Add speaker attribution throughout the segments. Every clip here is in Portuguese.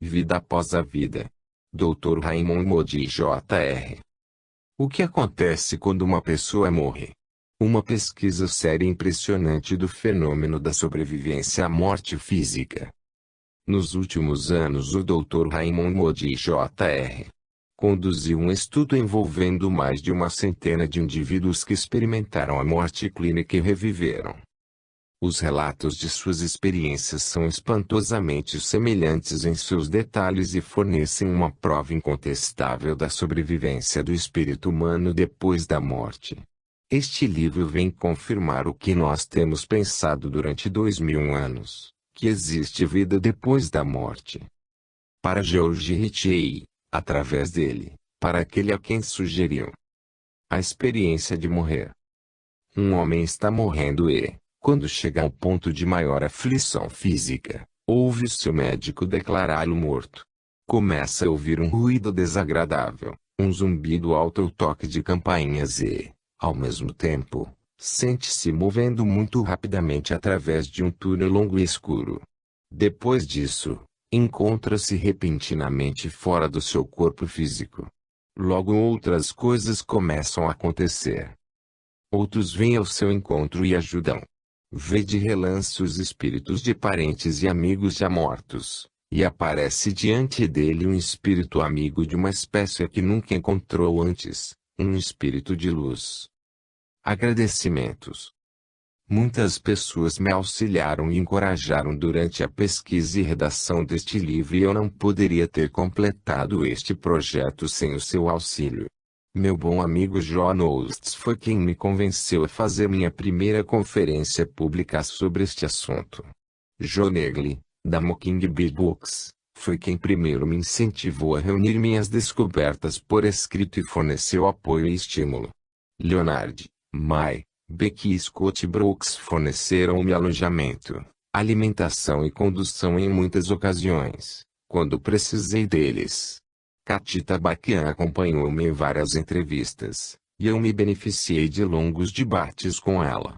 Speaker 1: Vida após a vida. Dr. Raymond Moody Jr. O que acontece quando uma pessoa morre? Uma pesquisa séria e impressionante do fenômeno da sobrevivência à morte física. Nos últimos anos, o Dr. Raymond Moody Jr. conduziu um estudo envolvendo mais de uma centena de indivíduos que experimentaram a morte clínica e reviveram. Os relatos de suas experiências são espantosamente semelhantes em seus detalhes e fornecem uma prova incontestável da sobrevivência do espírito humano depois da morte. Este livro vem confirmar o que nós temos pensado durante 2000 anos, que existe vida depois da morte. Para George Ritchie, através dele, para aquele a quem sugeriu a experiência de morrer. Um homem está morrendo e, quando chega ao ponto de maior aflição física, ouve seu médico declará-lo morto. Começa a ouvir um ruído desagradável, um zumbido alto ou toque de campainhas e, ao mesmo tempo, sente-se movendo muito rapidamente através de um túnel longo e escuro. Depois disso, encontra-se repentinamente fora do seu corpo físico. Logo outras coisas começam a acontecer. Outros vêm ao seu encontro e ajudam. Vê de relance os espíritos de parentes e amigos já mortos, e aparece diante dele um espírito amigo de uma espécie que nunca encontrou antes, um espírito de luz. Agradecimentos. Muitas pessoas me auxiliaram e encorajaram durante a pesquisa e redação deste livro e eu não poderia ter completado este projeto sem o seu auxílio. Meu bom amigo John Oates foi quem me convenceu a fazer minha primeira conferência pública sobre este assunto. John Negley, da Mockingbird Books, foi quem primeiro me incentivou a reunir minhas descobertas por escrito e forneceu apoio e estímulo. Leonard, May, Beck e Scott Brooks forneceram-me alojamento, alimentação e condução em muitas ocasiões, quando precisei deles. Katy Tabakian acompanhou-me em várias entrevistas, e eu me beneficiei de longos debates com ela.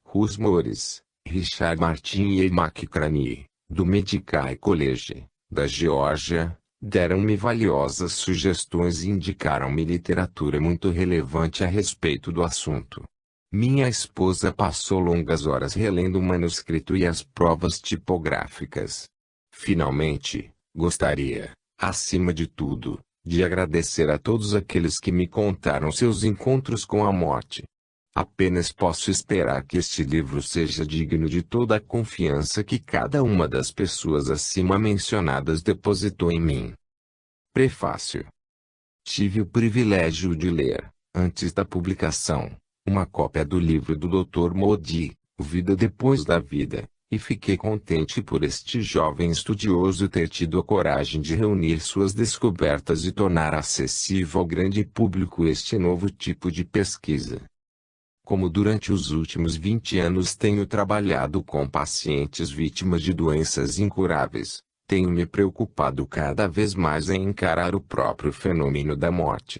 Speaker 1: Russ Morris, Richard Martin e Ian McCraney, do Medical College, da Geórgia, deram-me valiosas sugestões e indicaram-me literatura muito relevante a respeito do assunto. Minha esposa passou longas horas relendo o manuscrito e as provas tipográficas. Finalmente, gostaria, acima de tudo, de agradecer a todos aqueles que me contaram seus encontros com a morte. Apenas posso esperar que este livro seja digno de toda a confiança que cada uma das pessoas acima mencionadas depositou em mim. Prefácio. Tive o privilégio de ler, antes da publicação, uma cópia do livro do Dr. Moody, Vida Depois da Vida, e fiquei contente por este jovem estudioso ter tido a coragem de reunir suas descobertas e tornar acessível ao grande público este novo tipo de pesquisa. Como durante os últimos 20 anos tenho trabalhado com pacientes vítimas de doenças incuráveis, tenho me preocupado cada vez mais em encarar o próprio fenômeno da morte.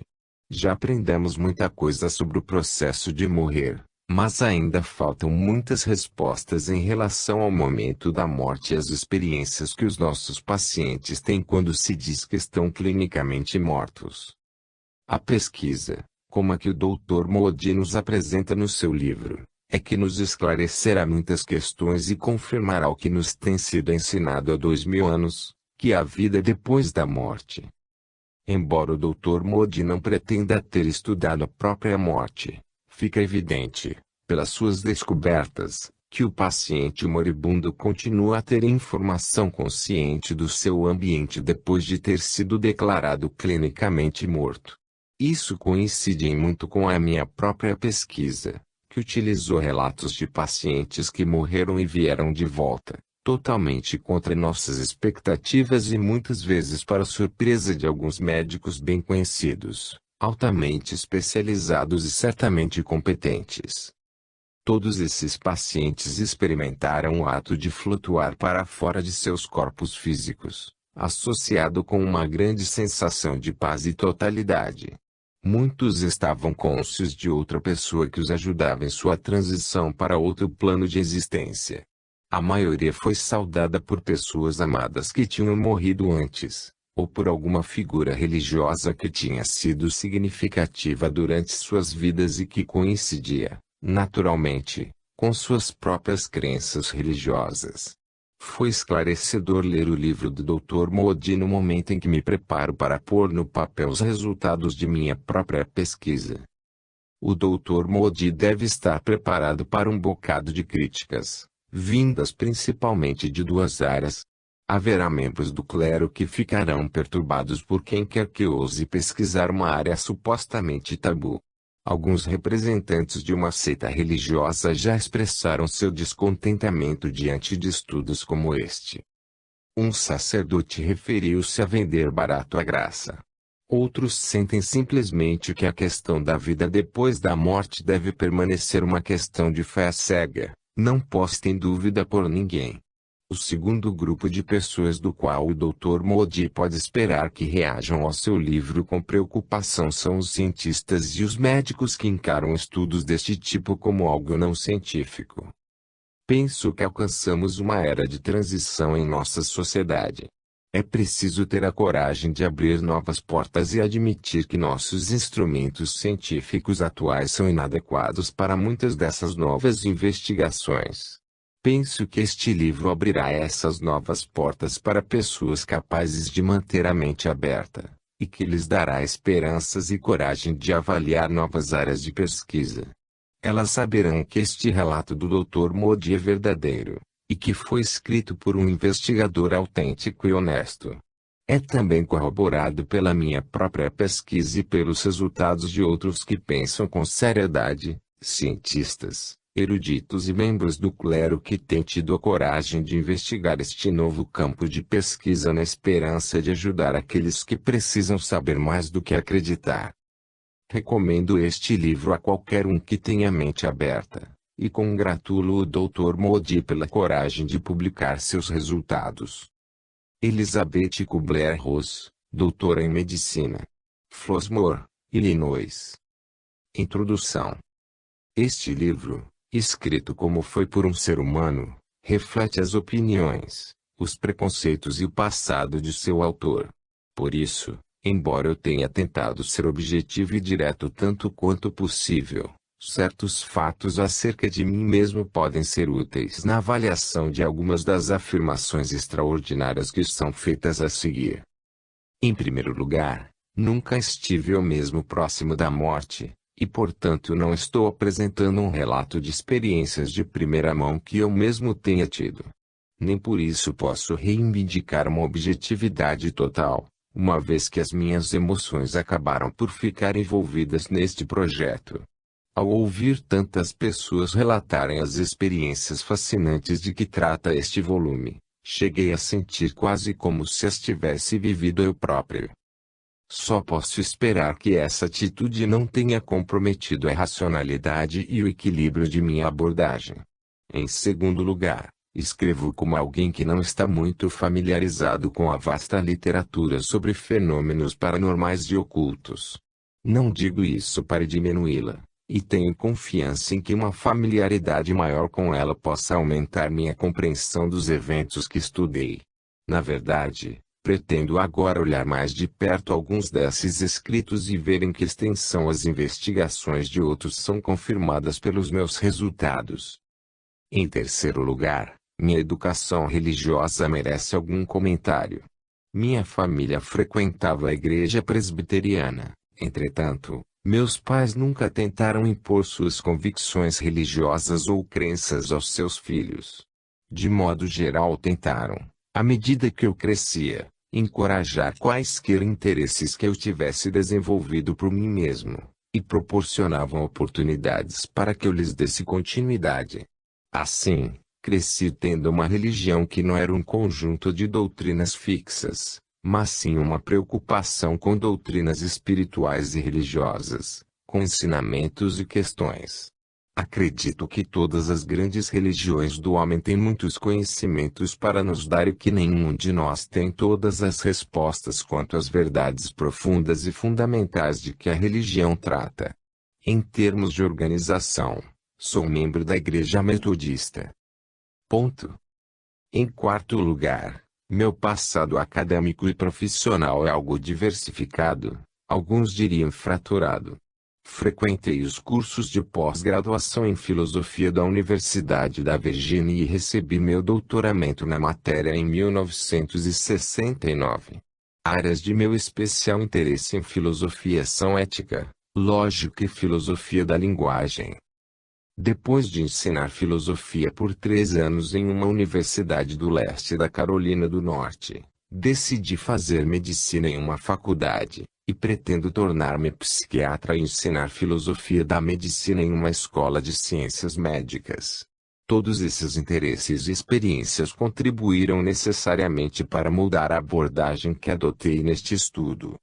Speaker 1: Já aprendemos muita coisa sobre o processo de morrer, mas ainda faltam muitas respostas em relação ao momento da morte e às experiências que os nossos pacientes têm quando se diz que estão clinicamente mortos. A pesquisa, como a que o Dr. Moody nos apresenta no seu livro, é que nos esclarecerá muitas questões e confirmará o que nos tem sido ensinado há 2000 anos, que há vida depois da morte. Embora o Dr. Moody não pretenda ter estudado a própria morte, fica evidente, pelas suas descobertas, que o paciente moribundo continua a ter informação consciente do seu ambiente depois de ter sido declarado clinicamente morto. Isso coincide muito com a minha própria pesquisa, que utilizou relatos de pacientes que morreram e vieram de volta, totalmente contra nossas expectativas e muitas vezes para surpresa de alguns médicos bem conhecidos, altamente especializados e certamente competentes. Todos esses pacientes experimentaram o ato de flutuar para fora de seus corpos físicos, associado com uma grande sensação de paz e totalidade. Muitos estavam cônscios de outra pessoa que os ajudava em sua transição para outro plano de existência. A maioria foi saudada por pessoas amadas que tinham morrido antes, ou por alguma figura religiosa que tinha sido significativa durante suas vidas e que coincidia, naturalmente, com suas próprias crenças religiosas. Foi esclarecedor ler o livro do Dr. Moody no momento em que me preparo para pôr no papel os resultados de minha própria pesquisa. O Dr. Moody deve estar preparado para um bocado de críticas, vindas principalmente de duas áreas. Haverá membros do clero que ficarão perturbados por quem quer que ouse pesquisar uma área supostamente tabu. Alguns representantes de uma seita religiosa já expressaram seu descontentamento diante de estudos como este. Um sacerdote referiu-se a vender barato a graça. Outros sentem simplesmente que a questão da vida depois da morte deve permanecer uma questão de fé cega, não posta em dúvida por ninguém. O segundo grupo de pessoas do qual o Dr. Moody pode esperar que reajam ao seu livro com preocupação são os cientistas e os médicos que encaram estudos deste tipo como algo não científico. Penso que alcançamos uma era de transição em nossa sociedade. É preciso ter a coragem de abrir novas portas e admitir que nossos instrumentos científicos atuais são inadequados para muitas dessas novas investigações. Penso que este livro abrirá essas novas portas para pessoas capazes de manter a mente aberta, e que lhes dará esperanças e coragem de avaliar novas áreas de pesquisa. Elas saberão que este relato do Dr. Moody é verdadeiro, e que foi escrito por um investigador autêntico e honesto. É também corroborado pela minha própria pesquisa e pelos resultados de outros que pensam com seriedade, cientistas, eruditos e membros do clero que têm tido a coragem de investigar este novo campo de pesquisa na esperança de ajudar aqueles que precisam saber mais do que acreditar. Recomendo este livro a qualquer um que tenha mente aberta, e congratulo o Dr. Moody pela coragem de publicar seus resultados. Elizabeth Kubler-Ross, doutora em Medicina. Flossmoor, Illinois. Introdução. Este livro, escrito como foi por um ser humano, reflete as opiniões, os preconceitos e o passado de seu autor. Por isso, embora eu tenha tentado ser objetivo e direto tanto quanto possível, certos fatos acerca de mim mesmo podem ser úteis na avaliação de algumas das afirmações extraordinárias que são feitas a seguir. Em primeiro lugar, nunca estive eu mesmo próximo da morte, e portanto não estou apresentando um relato de experiências de primeira mão que eu mesmo tenha tido. Nem por isso posso reivindicar uma objetividade total, uma vez que as minhas emoções acabaram por ficar envolvidas neste projeto. Ao ouvir tantas pessoas relatarem as experiências fascinantes de que trata este volume, cheguei a sentir quase como se as tivesse vivido eu próprio. Só posso esperar que essa atitude não tenha comprometido a racionalidade e o equilíbrio de minha abordagem. Em segundo lugar, escrevo como alguém que não está muito familiarizado com a vasta literatura sobre fenômenos paranormais e ocultos. Não digo isso para diminuí-la, e tenho confiança em que uma familiaridade maior com ela possa aumentar minha compreensão dos eventos que estudei. Na verdade, pretendo agora olhar mais de perto alguns desses escritos e ver em que extensão as investigações de outros são confirmadas pelos meus resultados. Em terceiro lugar, minha educação religiosa merece algum comentário. Minha família frequentava a igreja presbiteriana, entretanto, meus pais nunca tentaram impor suas convicções religiosas ou crenças aos seus filhos. De modo geral tentaram, à medida que eu crescia, encorajar quaisquer interesses que eu tivesse desenvolvido por mim mesmo, e proporcionavam oportunidades para que eu lhes desse continuidade. Assim, cresci tendo uma religião que não era um conjunto de doutrinas fixas, mas sim uma preocupação com doutrinas espirituais e religiosas, com ensinamentos e questões. Acredito que todas as grandes religiões do homem têm muitos conhecimentos para nos dar e que nenhum de nós tem todas as respostas quanto às verdades profundas e fundamentais de que a religião trata. Em termos de organização, sou membro da Igreja Metodista. Ponto. Em quarto lugar, meu passado acadêmico e profissional é algo diversificado, alguns diriam fraturado. Frequentei os cursos de pós-graduação em filosofia da Universidade da Virgínia e recebi meu doutoramento na matéria em 1969. Áreas de meu especial interesse em filosofia são ética, lógica e filosofia da linguagem. Depois de ensinar filosofia por 3 anos em uma universidade do leste da Carolina do Norte, decidi fazer medicina em uma faculdade, e pretendo tornar-me psiquiatra e ensinar filosofia da medicina em uma escola de ciências médicas. Todos esses interesses e experiências contribuíram necessariamente para moldar a abordagem que adotei neste estudo.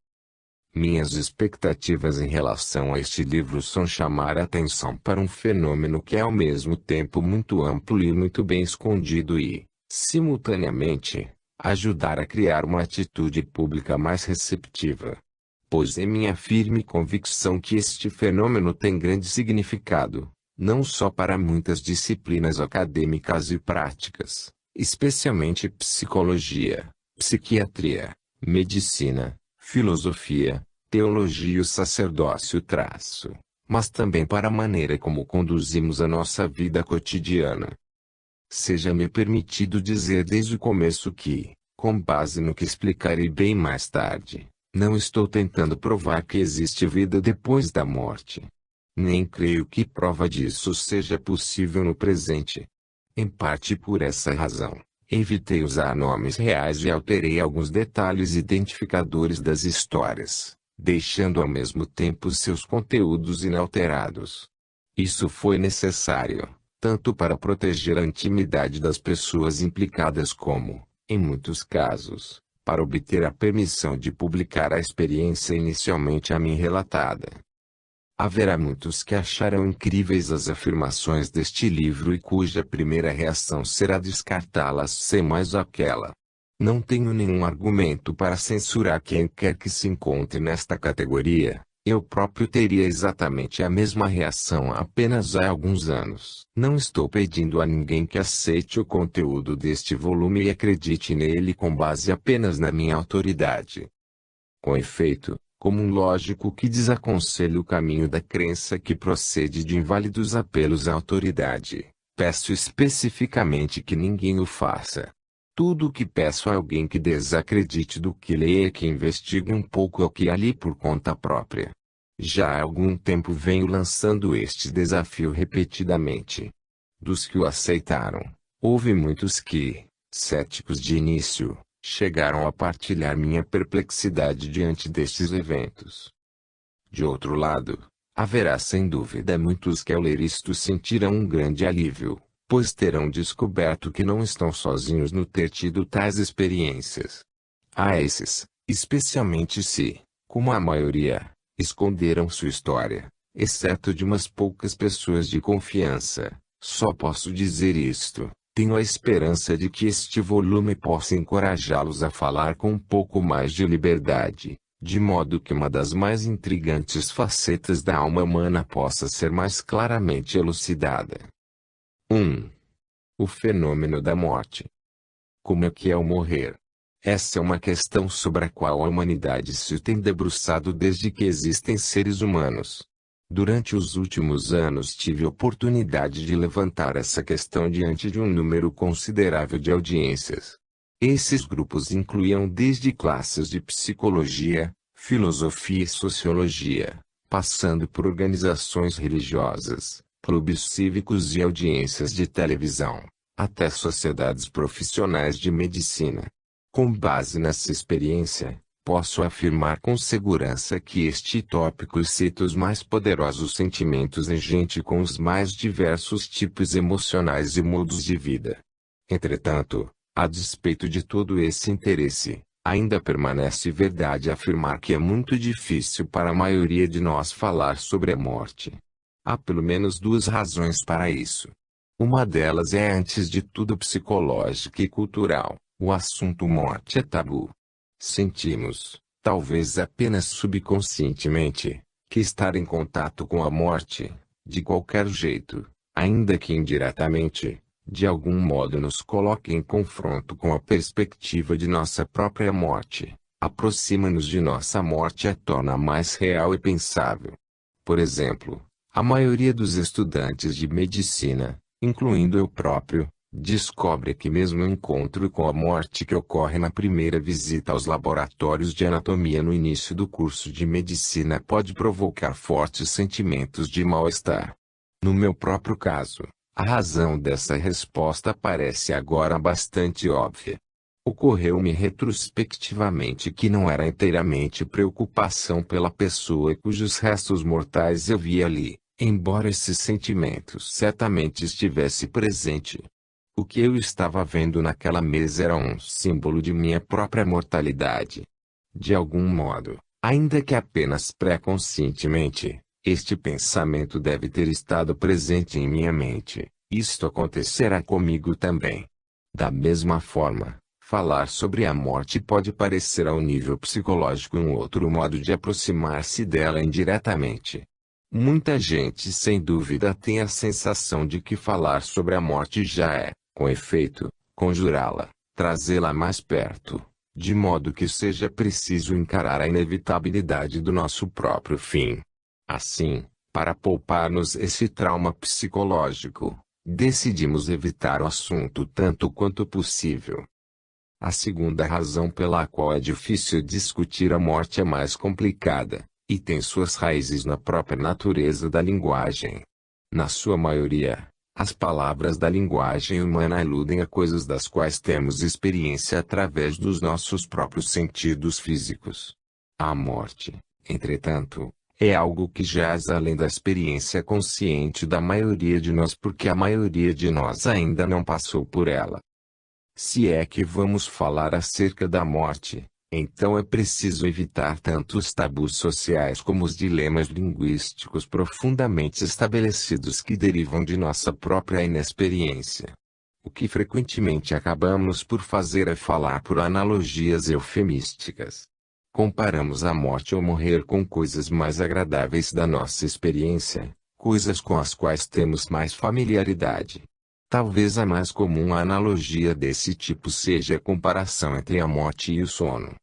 Speaker 1: Minhas expectativas em relação a este livro são chamar a atenção para um fenômeno que é ao mesmo tempo muito amplo e muito bem escondido e, simultaneamente, ajudar a criar uma atitude pública mais receptiva. Pois é minha firme convicção que este fenômeno tem grande significado, não só para muitas disciplinas acadêmicas e práticas, especialmente psicologia, psiquiatria, medicina, filosofia, teologia e o sacerdócio mas também para a maneira como conduzimos a nossa vida cotidiana. Seja-me permitido dizer desde o começo que, com base no que explicarei bem mais tarde, não estou tentando provar que existe vida depois da morte. Nem creio que prova disso seja possível no presente. Em parte por essa razão, evitei usar nomes reais e alterei alguns detalhes identificadores das histórias, deixando ao mesmo tempo seus conteúdos inalterados. Isso foi necessário, tanto para proteger a intimidade das pessoas implicadas como, em muitos casos, para obter a permissão de publicar a experiência inicialmente a mim relatada. Haverá muitos que acharão incríveis as afirmações deste livro e cuja primeira reação será descartá-las sem mais aquela. Não tenho nenhum argumento para censurar quem quer que se encontre nesta categoria. Eu próprio teria exatamente a mesma reação apenas há alguns anos. Não estou pedindo a ninguém que aceite o conteúdo deste volume e acredite nele com base apenas na minha autoridade. Com efeito, como um lógico que desaconselha o caminho da crença que procede de inválidos apelos à autoridade, peço especificamente que ninguém o faça. Tudo o que peço a alguém que desacredite do que leia é que investigue um pouco o que há ali por conta própria. Já há algum tempo venho lançando este desafio repetidamente. Dos que o aceitaram, houve muitos que, céticos de início, chegaram a partilhar minha perplexidade diante destes eventos. De outro lado, haverá sem dúvida muitos que ao ler isto sentirão um grande alívio, pois terão descoberto que não estão sozinhos no ter tido tais experiências. Há esses, especialmente se, como a maioria, esconderam sua história, exceto de umas poucas pessoas de confiança. Só posso dizer isto. Tenho a esperança de que este volume possa encorajá-los a falar com um pouco mais de liberdade, de modo que uma das mais intrigantes facetas da alma humana possa ser mais claramente elucidada. 1. O fenômeno da morte. Como é que é o morrer? Essa é uma questão sobre a qual a humanidade se tem debruçado desde que existem seres humanos. Durante os últimos anos tive oportunidade de levantar essa questão diante de um número considerável de audiências. Esses grupos incluíam desde classes de psicologia, filosofia e sociologia, passando por organizações religiosas, clubes cívicos e audiências de televisão, até sociedades profissionais de medicina. Com base nessa experiência, posso afirmar com segurança que este tópico cita os mais poderosos sentimentos em gente com os mais diversos tipos emocionais e modos de vida. Entretanto, a despeito de todo esse interesse, ainda permanece verdade afirmar que é muito difícil para a maioria de nós falar sobre a morte. Há pelo menos 2 razões para isso. Uma delas é antes de tudo psicológica e cultural. O assunto morte é tabu. Sentimos, talvez apenas subconscientemente, que estar em contato com a morte, de qualquer jeito, ainda que indiretamente, de algum modo nos coloca em confronto com a perspectiva de nossa própria morte, aproxima-nos de nossa morte e a torna mais real e pensável. Por exemplo, a maioria dos estudantes de medicina, incluindo eu próprio, descobre que mesmo o encontro com a morte que ocorre na primeira visita aos laboratórios de anatomia no início do curso de medicina pode provocar fortes sentimentos de mal-estar. No meu próprio caso, a razão dessa resposta parece agora bastante óbvia. Ocorreu-me retrospectivamente que não era inteiramente preocupação pela pessoa cujos restos mortais eu via ali, embora esses sentimentos certamente estivesse presente. O que eu estava vendo naquela mesa era um símbolo de minha própria mortalidade. De algum modo, ainda que apenas pré-conscientemente, este pensamento deve ter estado presente em minha mente. Isto acontecerá comigo também. Da mesma forma, falar sobre a morte pode parecer ao nível psicológico um outro modo de aproximar-se dela indiretamente. Muita gente sem dúvida tem a sensação de que falar sobre a morte já é, com efeito, conjurá-la, trazê-la mais perto, de modo que seja preciso encarar a inevitabilidade do nosso próprio fim. Assim, para poupar-nos esse trauma psicológico, decidimos evitar o assunto tanto quanto possível. A segunda razão pela qual é difícil discutir a morte é mais complicada, e tem suas raízes na própria natureza da linguagem. Na sua maioria, as palavras da linguagem humana aludem a coisas das quais temos experiência através dos nossos próprios sentidos físicos. A morte, entretanto, é algo que jaz além da experiência consciente da maioria de nós porque a maioria de nós ainda não passou por ela. Se é que vamos falar acerca da morte, então é preciso evitar tanto os tabus sociais como os dilemas linguísticos profundamente estabelecidos que derivam de nossa própria inexperiência. O que frequentemente acabamos por fazer é falar por analogias eufemísticas. Comparamos a morte ou morrer com coisas mais agradáveis da nossa experiência, coisas com as quais temos mais familiaridade. Talvez a mais comum analogia desse tipo seja a comparação entre a morte e o sono.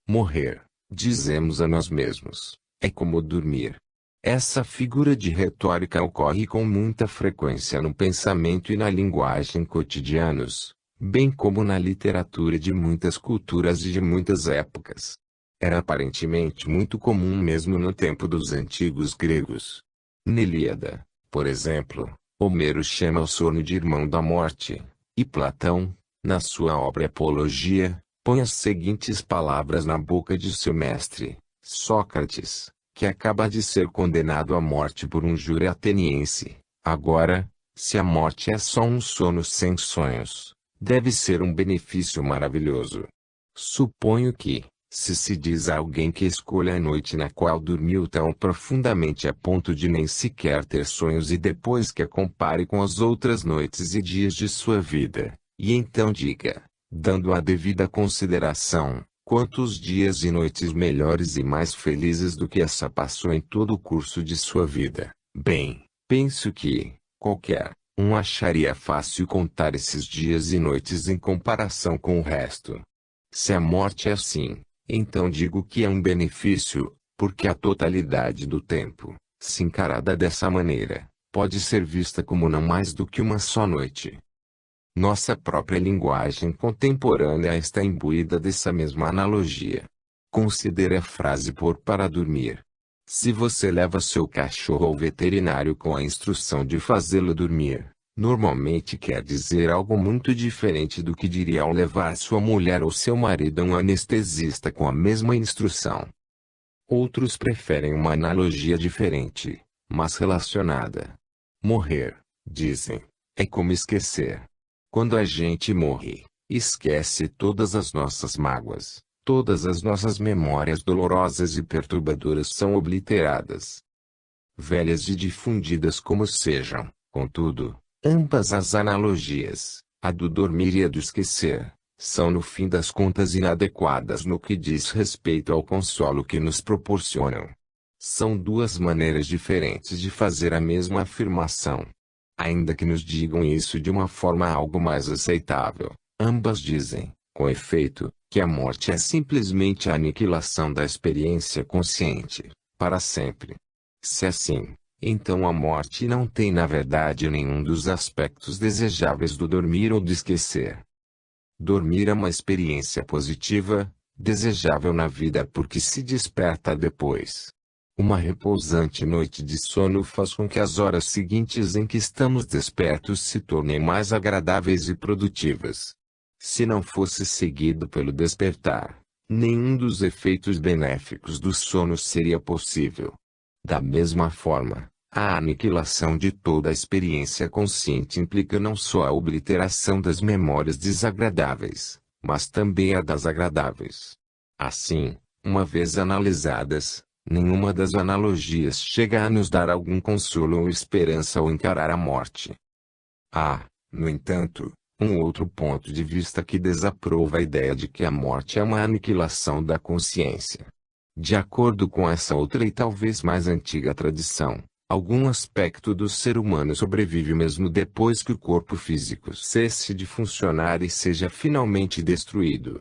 Speaker 1: Morrer, dizemos a nós mesmos, é como dormir. Essa figura de retórica ocorre com muita frequência no pensamento e na linguagem cotidianos, bem como na literatura de muitas culturas e de muitas épocas. Era aparentemente muito comum mesmo no tempo dos antigos gregos. Na Ilíada, por exemplo, Homero chama o sono de irmão da morte, e Platão, na sua obra Apologia, põe as seguintes palavras na boca de seu mestre, Sócrates, que acaba de ser condenado à morte por um júri ateniense. Agora, se a morte é só um sono sem sonhos, deve ser um benefício maravilhoso. Suponho que, se diz a alguém que escolha a noite na qual dormiu tão profundamente a ponto de nem sequer ter sonhos e depois que a compare com as outras noites e dias de sua vida, e então diga, dando a devida consideração, quantos dias e noites melhores e mais felizes do que essa passou em todo o curso de sua vida. Bem, penso que, qualquer um acharia fácil contar esses dias e noites em comparação com o resto. Se a morte é assim, então digo que é um benefício, porque a totalidade do tempo, se encarada dessa maneira, pode ser vista como não mais do que uma só noite. Nossa própria linguagem contemporânea está imbuída dessa mesma analogia. Considere a frase pôr para dormir. Se você leva seu cachorro ao veterinário com a instrução de fazê-lo dormir, normalmente quer dizer algo muito diferente do que diria ao levar sua mulher ou seu marido a um anestesista com a mesma instrução. Outros preferem uma analogia diferente, mas relacionada. Morrer, dizem, é como esquecer. Quando a gente morre, esquece todas as nossas mágoas, todas as nossas memórias dolorosas e perturbadoras são obliteradas. Velhas e difundidas como sejam, contudo, ambas as analogias, a do dormir e a do esquecer, são no fim das contas inadequadas no que diz respeito ao consolo que nos proporcionam. São duas maneiras diferentes de fazer a mesma afirmação. Ainda que nos digam isso de uma forma algo mais aceitável, ambas dizem, com efeito, que a morte é simplesmente a aniquilação da experiência consciente, para sempre. Se é assim, então a morte não tem na verdade nenhum dos aspectos desejáveis do dormir ou do esquecer. Dormir é uma experiência positiva, desejável na vida porque se desperta depois. Uma repousante noite de sono faz com que as horas seguintes em que estamos despertos se tornem mais agradáveis e produtivas. Se não fosse seguido pelo despertar, nenhum dos efeitos benéficos do sono seria possível. Da mesma forma, a aniquilação de toda a experiência consciente implica não só a obliteração das memórias desagradáveis, mas também a das agradáveis. Assim, uma vez analisadas, nenhuma das analogias chega a nos dar algum consolo ou esperança ao encarar a morte. Há, no entanto, um outro ponto de vista que desaprova a ideia de que a morte é uma aniquilação da consciência. De acordo com essa outra e talvez mais antiga tradição, algum aspecto do ser humano sobrevive mesmo depois que o corpo físico cesse de funcionar e seja finalmente destruído.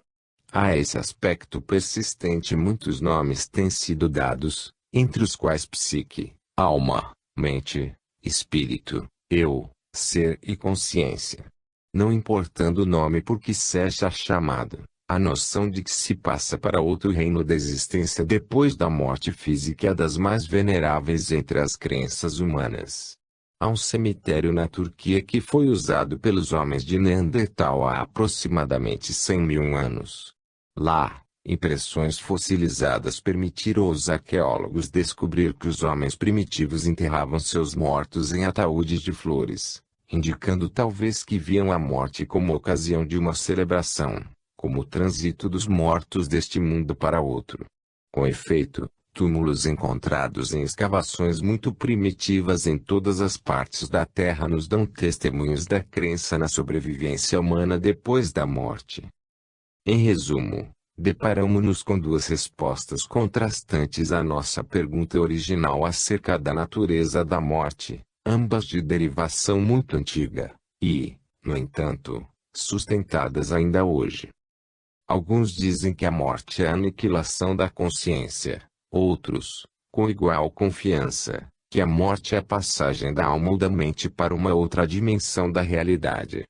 Speaker 1: A esse aspecto persistente muitos nomes têm sido dados, entre os quais psique, alma, mente, espírito, eu, ser e consciência. Não importando o nome por que seja chamado, a noção de que se passa para outro reino da existência depois da morte física é das mais veneráveis entre as crenças humanas. Há um cemitério na Turquia que foi usado pelos homens de Neandertal há aproximadamente 100.000 anos. Lá, impressões fossilizadas permitiram aos arqueólogos descobrir que os homens primitivos enterravam seus mortos em ataúdes de flores, indicando talvez que viam a morte como ocasião de uma celebração, como o trânsito dos mortos deste mundo para outro. Com efeito, túmulos encontrados em escavações muito primitivas em todas as partes da Terra nos dão testemunhos da crença na sobrevivência humana depois da morte. Em resumo, deparamos-nos com duas respostas contrastantes à nossa pergunta original acerca da natureza da morte, ambas de derivação muito antiga, e, no entanto, sustentadas ainda hoje. Alguns dizem que a morte é a aniquilação da consciência, outros, com igual confiança, que a morte é a passagem da alma ou da mente para uma outra dimensão da realidade.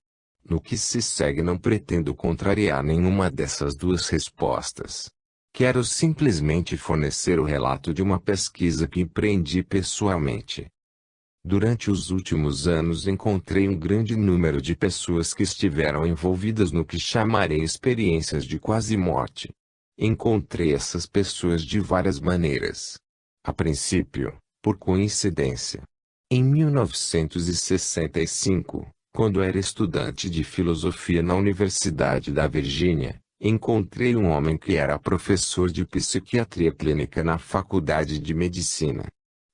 Speaker 1: No que se segue não pretendo contrariar nenhuma dessas duas respostas. Quero simplesmente fornecer o relato de uma pesquisa que empreendi pessoalmente. Durante os últimos anos encontrei um grande número de pessoas que estiveram envolvidas no que chamarei experiências de quase morte. Encontrei essas pessoas de várias maneiras. A princípio, por coincidência. Em 1965, quando era estudante de filosofia na Universidade da Virgínia, encontrei um homem que era professor de psiquiatria clínica na Faculdade de Medicina.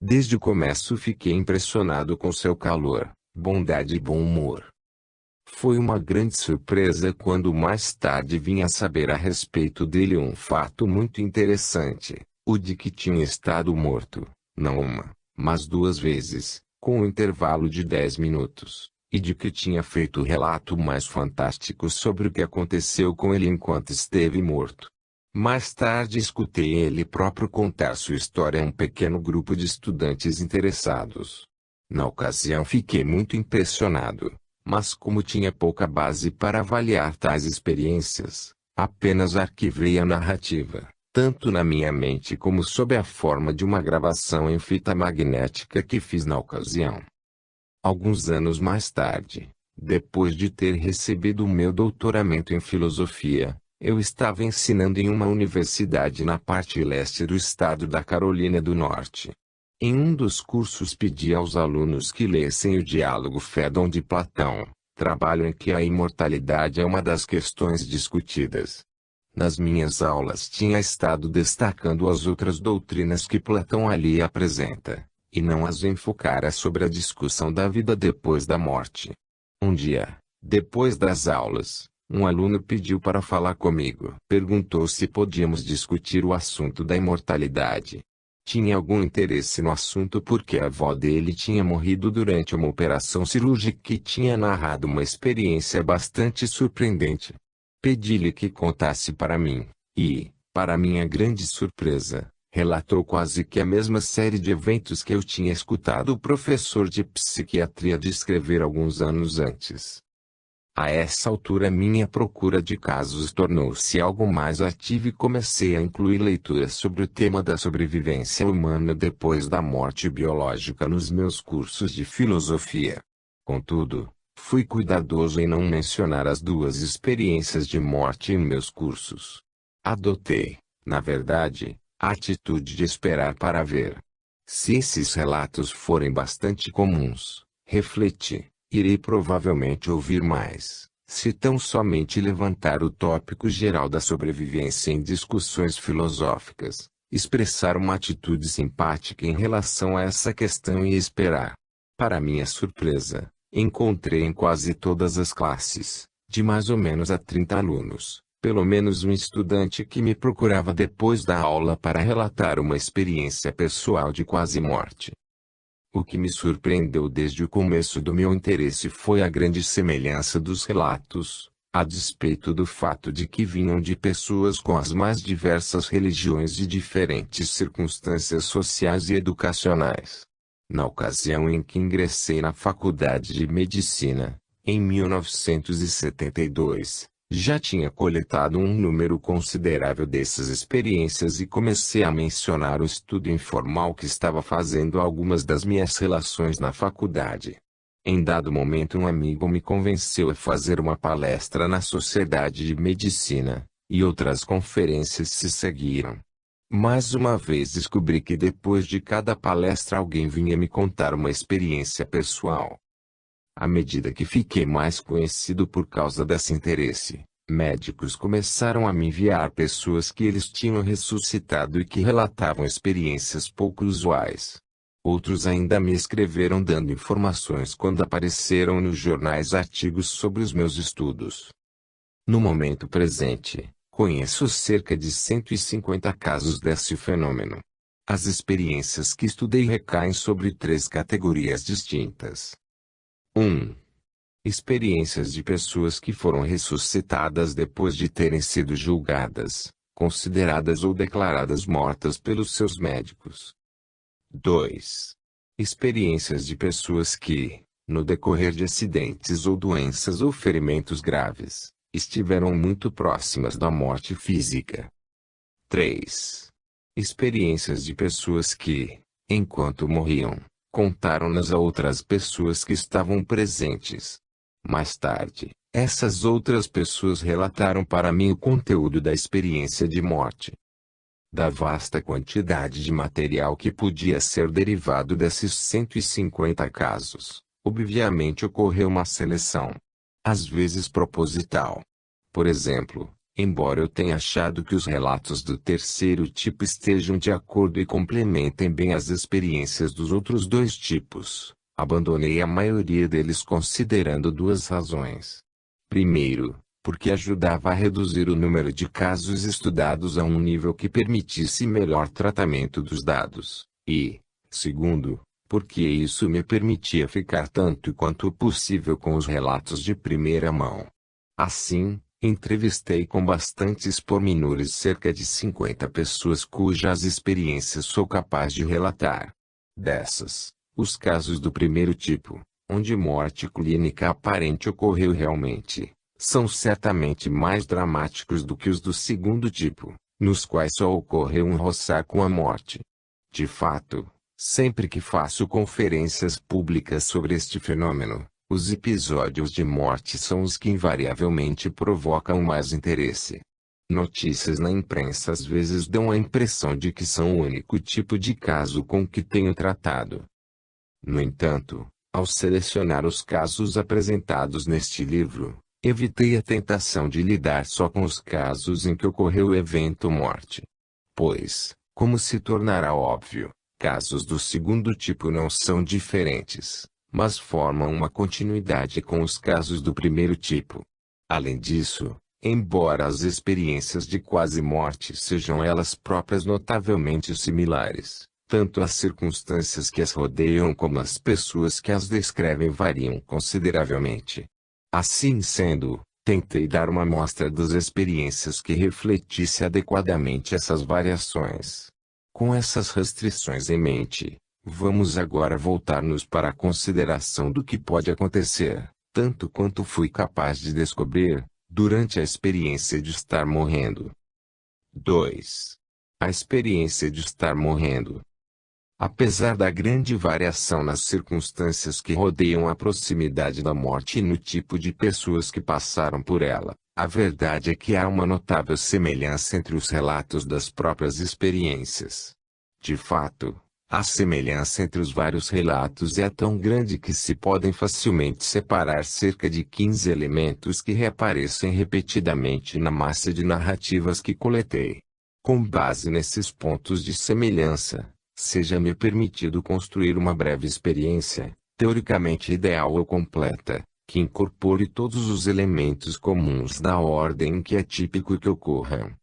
Speaker 1: Desde o começo fiquei impressionado com seu calor, bondade e bom humor. Foi uma grande surpresa quando mais tarde vim a saber a respeito dele um fato muito interessante, o de que tinha estado morto, não uma, mas duas vezes, com um intervalo de 10 minutos, e de que tinha feito o relato mais fantástico sobre o que aconteceu com ele enquanto esteve morto. Mais tarde escutei ele próprio contar sua história a um pequeno grupo de estudantes interessados. Na ocasião fiquei muito impressionado, mas como tinha pouca base para avaliar tais experiências, apenas arquivei a narrativa, tanto na minha mente como sob a forma de uma gravação em fita magnética que fiz na ocasião. Alguns anos mais tarde, depois de ter recebido o meu doutoramento em filosofia, eu estava ensinando em uma universidade na parte leste do estado da Carolina do Norte. Em um dos cursos pedi aos alunos que lessem o Diálogo Fédon de Platão, trabalho em que a imortalidade é uma das questões discutidas. Nas minhas aulas tinha estado destacando as outras doutrinas que Platão ali apresenta, e não as enfocara sobre a discussão da vida depois da morte. Um dia, depois das aulas, um aluno pediu para falar comigo. Perguntou se podíamos discutir o assunto da imortalidade. Tinha algum interesse no assunto porque a avó dele tinha morrido durante uma operação cirúrgica e tinha narrado uma experiência bastante surpreendente. Pedi-lhe que contasse para mim, e, para minha grande surpresa, relatou quase que a mesma série de eventos que eu tinha escutado o professor de psiquiatria descrever alguns anos antes. A essa altura minha procura de casos tornou-se algo mais ativa e comecei a incluir leituras sobre o tema da sobrevivência humana depois da morte biológica nos meus cursos de filosofia. Contudo, fui cuidadoso em não mencionar as duas experiências de morte em meus cursos. Adotei, na verdade, a atitude de esperar para ver. Se esses relatos forem bastante comuns, refleti, irei provavelmente ouvir mais, se tão somente levantar o tópico geral da sobrevivência em discussões filosóficas, expressar uma atitude simpática em relação a essa questão e esperar. Para minha surpresa, encontrei em quase todas as classes, de mais ou menos a 30 alunos, pelo menos um estudante que me procurava depois da aula para relatar uma experiência pessoal de quase morte. O que me surpreendeu desde o começo do meu interesse foi a grande semelhança dos relatos, a despeito do fato de que vinham de pessoas com as mais diversas religiões e diferentes circunstâncias sociais e educacionais. Na ocasião em que ingressei na Faculdade de Medicina, em 1972, já tinha coletado um número considerável dessas experiências e comecei a mencionar o estudo informal que estava fazendo algumas das minhas relações na faculdade. Em dado momento um amigo me convenceu a fazer uma palestra na Sociedade de Medicina, e outras conferências se seguiram. Mais uma vez descobri que depois de cada palestra alguém vinha me contar uma experiência pessoal. À medida que fiquei mais conhecido por causa desse interesse, médicos começaram a me enviar pessoas que eles tinham ressuscitado e que relatavam experiências pouco usuais. Outros ainda me escreveram dando informações quando apareceram nos jornais artigos sobre os meus estudos. No momento presente, conheço cerca de 150 casos desse fenômeno. As experiências que estudei recaem sobre 3 categorias distintas. 1. Experiências de pessoas que foram ressuscitadas depois de terem sido julgadas, consideradas ou declaradas mortas pelos seus médicos. 2. Experiências de pessoas que, no decorrer de acidentes ou doenças ou ferimentos graves, estiveram muito próximas da morte física. 3. Experiências de pessoas que, enquanto morriam, contaram-nas a outras pessoas que estavam presentes. Mais tarde, essas outras pessoas relataram para mim o conteúdo da experiência de morte. Da vasta quantidade de material que podia ser derivado desses 150 casos, obviamente ocorreu uma seleção. Às vezes proposital. Por exemplo, embora eu tenha achado que os relatos do terceiro tipo estejam de acordo e complementem bem as experiências dos outros 2 tipos, abandonei a maioria deles considerando 2 razões. Primeiro, porque ajudava a reduzir o número de casos estudados a um nível que permitisse melhor tratamento dos dados, e, segundo, porque isso me permitia ficar tanto quanto possível com os relatos de primeira mão. Assim, entrevistei com bastantes pormenores cerca de 50 pessoas cujas experiências sou capaz de relatar. Dessas, os casos do primeiro tipo, onde morte clínica aparente ocorreu realmente, são certamente mais dramáticos do que os do segundo tipo, nos quais só ocorreu um roçar com a morte. De fato, sempre que faço conferências públicas sobre este fenômeno, os episódios de morte são os que invariavelmente provocam mais interesse. Notícias na imprensa às vezes dão a impressão de que são o único tipo de caso com que tenho tratado. No entanto, ao selecionar os casos apresentados neste livro, evitei a tentação de lidar só com os casos em que ocorreu o evento morte. Pois, como se tornará óbvio, casos do segundo tipo não são diferentes, mas formam uma continuidade com os casos do primeiro tipo. Além disso, embora as experiências de quase morte sejam elas próprias notavelmente similares, Tanto as circunstâncias que as rodeiam como as pessoas que as descrevem variam consideravelmente. Assim sendo, tentei dar uma amostra das experiências que refletisse adequadamente essas variações. Com essas restrições em mente, vamos agora voltar-nos para a consideração do que pode acontecer, tanto quanto fui capaz de descobrir, durante a experiência de estar morrendo. 2. A experiência de estar morrendo. Apesar da grande variação nas circunstâncias que rodeiam a proximidade da morte e no tipo de pessoas que passaram por ela, a verdade é que há uma notável semelhança entre os relatos das próprias experiências. De fato, a semelhança entre os vários relatos é tão grande que se podem facilmente separar cerca de 15 elementos que reaparecem repetidamente na massa de narrativas que coletei. Com base nesses pontos de semelhança, seja-me permitido construir uma breve experiência, teoricamente ideal ou completa, que incorpore todos os elementos comuns da ordem em que é típico que ocorram.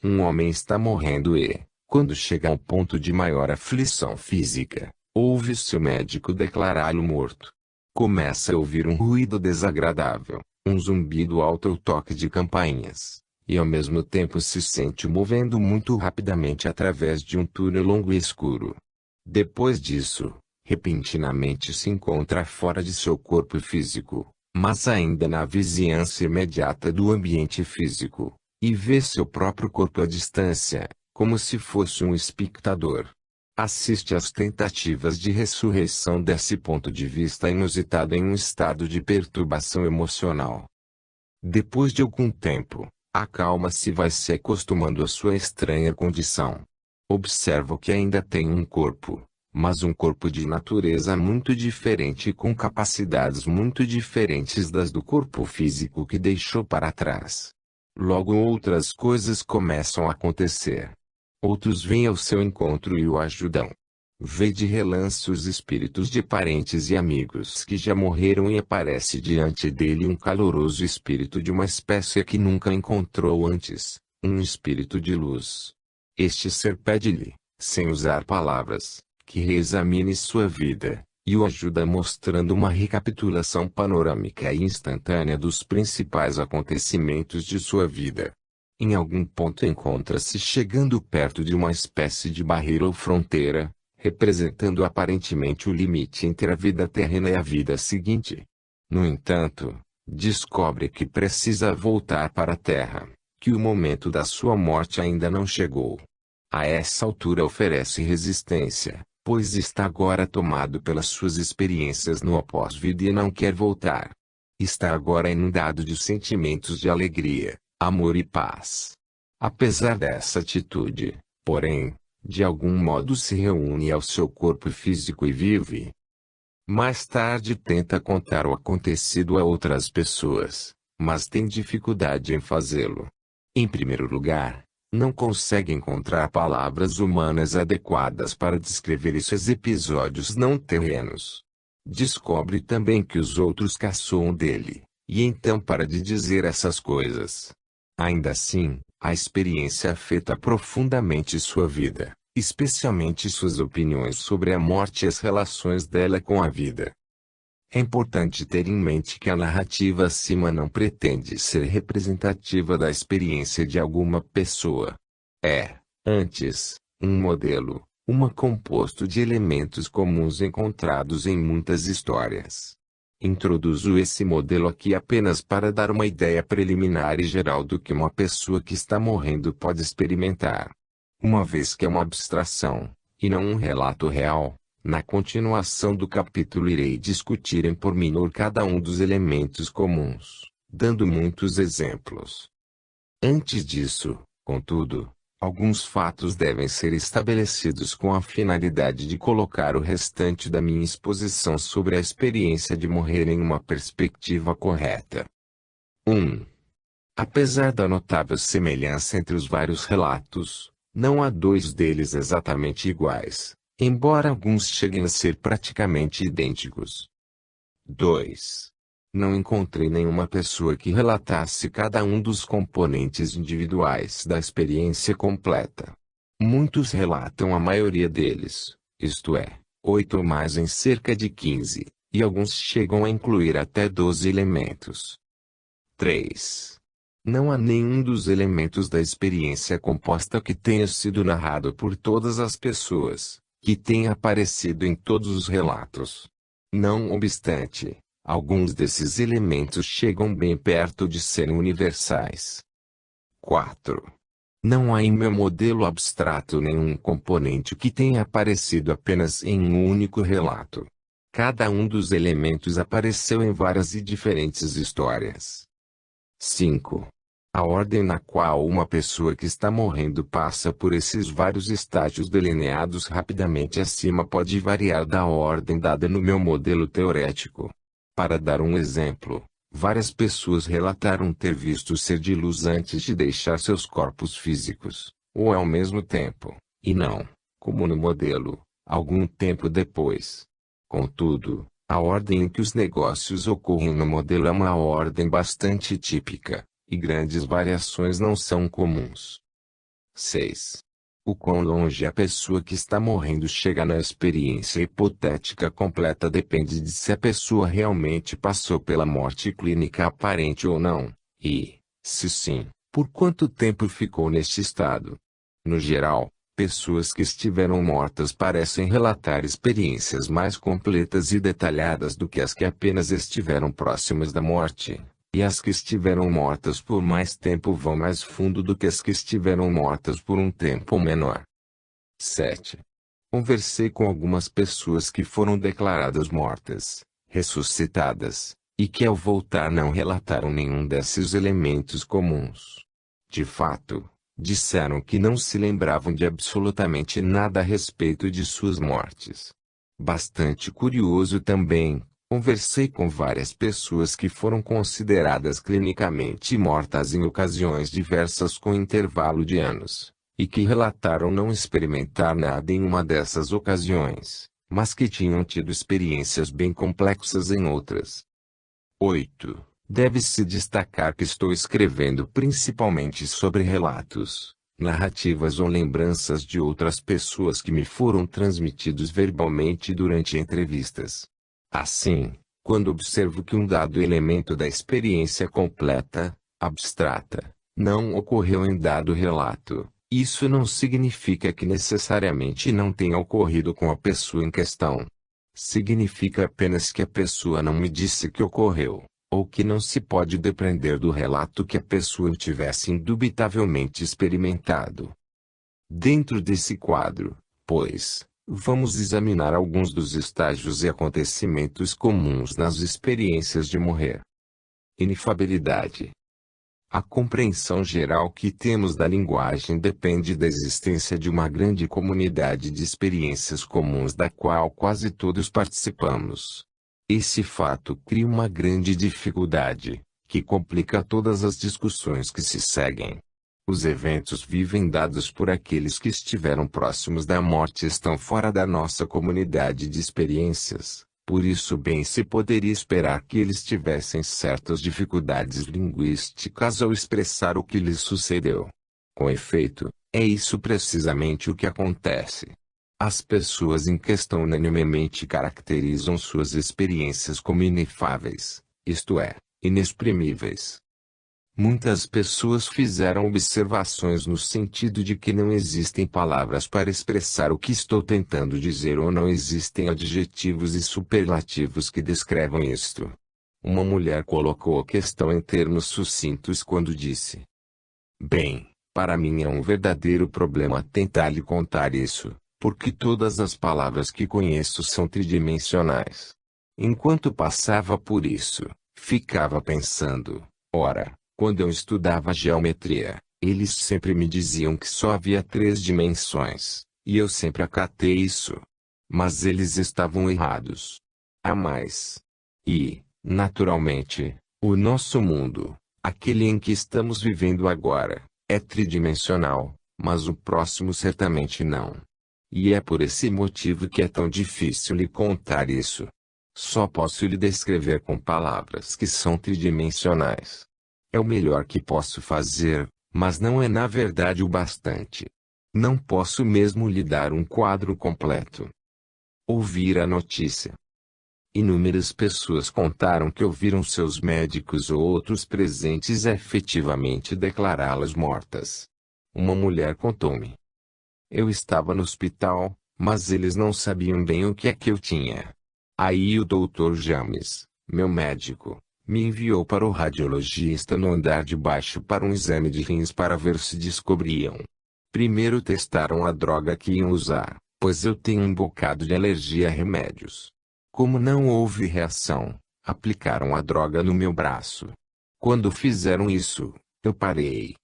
Speaker 1: Um homem está morrendo e, quando chega ao ponto de maior aflição física, ouve seu médico declará-lo morto. Começa a ouvir um ruído desagradável, um zumbido alto ou toque de campainhas, e ao mesmo tempo se sente movendo muito rapidamente através de um túnel longo e escuro. Depois disso, repentinamente se encontra fora de seu corpo físico, mas ainda na vizinhança imediata do ambiente físico, e vê seu próprio corpo à distância, como se fosse um espectador. Assiste às tentativas de ressurreição desse ponto de vista inusitado em um estado de perturbação emocional. Depois de algum tempo, acalma-se e vai se acostumando à sua estranha condição. Observa que ainda tem um corpo, mas um corpo de natureza muito diferente e com capacidades muito diferentes das do corpo físico que deixou para trás. Logo outras coisas começam a acontecer. Outros vêm ao seu encontro e o ajudam. Vê de relance os espíritos de parentes e amigos que já morreram e aparece diante dele um caloroso espírito de uma espécie que nunca encontrou antes, um espírito de luz. Este ser pede-lhe, sem usar palavras, que reexamine sua vida, e o ajuda mostrando uma recapitulação panorâmica e instantânea dos principais acontecimentos de sua vida. Em algum ponto encontra-se chegando perto de uma espécie de barreira ou fronteira, representando aparentemente o limite entre a vida terrena e a vida seguinte. No entanto, descobre que precisa voltar para a Terra, que o momento da sua morte ainda não chegou. A essa altura oferece resistência, pois está agora tomado pelas suas experiências no após-vida e não quer voltar. Está agora inundado de sentimentos de alegria, amor e paz. Apesar dessa atitude, porém, de algum modo se reúne ao seu corpo físico e vive. Mais tarde tenta contar o acontecido a outras pessoas, mas tem dificuldade em fazê-lo. Em primeiro lugar, não consegue encontrar palavras humanas adequadas para descrever esses episódios não terrenos. Descobre também que os outros caçoam dele, e então para de dizer essas coisas. Ainda assim, a experiência afeta profundamente sua vida, especialmente suas opiniões sobre a morte e as relações dela com a vida. É importante ter em mente que a narrativa acima não pretende ser representativa da experiência de alguma pessoa. É, antes, um modelo, composto de elementos comuns encontrados em muitas histórias. Introduzo esse modelo aqui apenas para dar uma ideia preliminar e geral do que uma pessoa que está morrendo pode experimentar. Uma vez que é uma abstração, e não um relato real, na continuação do capítulo irei discutir em pormenor cada um dos elementos comuns, dando muitos exemplos. Antes disso, contudo, alguns fatos devem ser estabelecidos com a finalidade de colocar o restante da minha exposição sobre a experiência de morrer em uma perspectiva correta. 1. Apesar da notável semelhança entre os vários relatos, não há dois deles exatamente iguais, embora alguns cheguem a ser praticamente idênticos. 2. Não encontrei nenhuma pessoa que relatasse cada um dos componentes individuais da experiência completa. Muitos relatam a maioria deles, isto é, 8 ou mais em cerca de 15, e alguns chegam a incluir até 12 elementos. 3. Não há nenhum dos elementos da experiência composta que tenha sido narrado por todas as pessoas, que tenha aparecido em todos os relatos. Não obstante, alguns desses elementos chegam bem perto de serem universais. 4. Não há em meu modelo abstrato nenhum componente que tenha aparecido apenas em um único relato. Cada um dos elementos apareceu em várias e diferentes histórias. 5. A ordem na qual uma pessoa que está morrendo passa por esses vários estágios delineados rapidamente acima pode variar da ordem dada no meu modelo teorético. Para dar um exemplo, várias pessoas relataram ter visto o ser de luz antes de deixar seus corpos físicos, ou ao mesmo tempo, e não, como no modelo, algum tempo depois. Contudo, a ordem em que os negócios ocorrem no modelo é uma ordem bastante típica, e grandes variações não são comuns. 6. O quão longe a pessoa que está morrendo chega na experiência hipotética completa depende de se a pessoa realmente passou pela morte clínica aparente ou não, e, se sim, por quanto tempo ficou neste estado. No geral, pessoas que estiveram mortas parecem relatar experiências mais completas e detalhadas do que as que apenas estiveram próximas da morte. E as que estiveram mortas por mais tempo vão mais fundo do que as que estiveram mortas por um tempo menor. 7. Conversei com algumas pessoas que foram declaradas mortas, ressuscitadas, e que ao voltar não relataram nenhum desses elementos comuns. De fato, disseram que não se lembravam de absolutamente nada a respeito de suas mortes. Bastante curioso também, conversei com várias pessoas que foram consideradas clinicamente mortas em ocasiões diversas com intervalo de anos, e que relataram não experimentar nada em uma dessas ocasiões, mas que tinham tido experiências bem complexas em outras. 8. Deve-se destacar que estou escrevendo principalmente sobre relatos, narrativas ou lembranças de outras pessoas que me foram transmitidos verbalmente durante entrevistas. Assim, quando observo que um dado elemento da experiência completa, abstrata, não ocorreu em dado relato, isso não significa que necessariamente não tenha ocorrido com a pessoa em questão. Significa apenas que a pessoa não me disse que ocorreu, ou que não se pode depender do relato que a pessoa tivesse indubitavelmente experimentado. Dentro desse quadro, pois, vamos examinar alguns dos estágios e acontecimentos comuns nas experiências de morrer. Inefabilidade. A compreensão geral que temos da linguagem depende da existência de uma grande comunidade de experiências comuns da qual quase todos participamos. Esse fato cria uma grande dificuldade, que complica todas as discussões que se seguem. Os eventos vivem dados por aqueles que estiveram próximos da morte estão fora da nossa comunidade de experiências, por isso bem se poderia esperar que eles tivessem certas dificuldades linguísticas ao expressar o que lhes sucedeu. Com efeito, é isso precisamente o que acontece. As pessoas em questão unanimemente caracterizam suas experiências como inefáveis, isto é, inexprimíveis. Muitas pessoas fizeram observações no sentido de que não existem palavras para expressar o que estou tentando dizer ou não existem adjetivos e superlativos que descrevam isto. Uma mulher colocou a questão em termos sucintos quando disse: "Bem, para mim é um verdadeiro problema tentar lhe contar isso, porque todas as palavras que conheço são tridimensionais." Enquanto passava por isso, ficava pensando, ora, quando eu estudava geometria, eles sempre me diziam que só havia 3 dimensões, e eu sempre acatei isso. Mas eles estavam errados. Há mais. E, naturalmente, o nosso mundo, aquele em que estamos vivendo agora, é tridimensional, mas o próximo certamente não. E é por esse motivo que é tão difícil lhe contar isso. Só posso lhe descrever com palavras que são tridimensionais. É o melhor que posso fazer, mas não é na verdade o bastante. Não posso mesmo lhe dar um quadro completo. Ouvir a notícia. Inúmeras pessoas contaram que ouviram seus médicos ou outros presentes efetivamente declará-las mortas. Uma mulher contou-me. Eu estava no hospital, mas eles não sabiam bem o que é que eu tinha. Aí o Dr. James, meu médico, me enviou para o radiologista no andar de baixo para um exame de rins para ver se descobriam. Primeiro testaram a droga que iam usar, pois eu tenho um bocado de alergia a remédios. Como não houve reação, aplicaram a droga no meu braço. Quando fizeram isso, eu parei.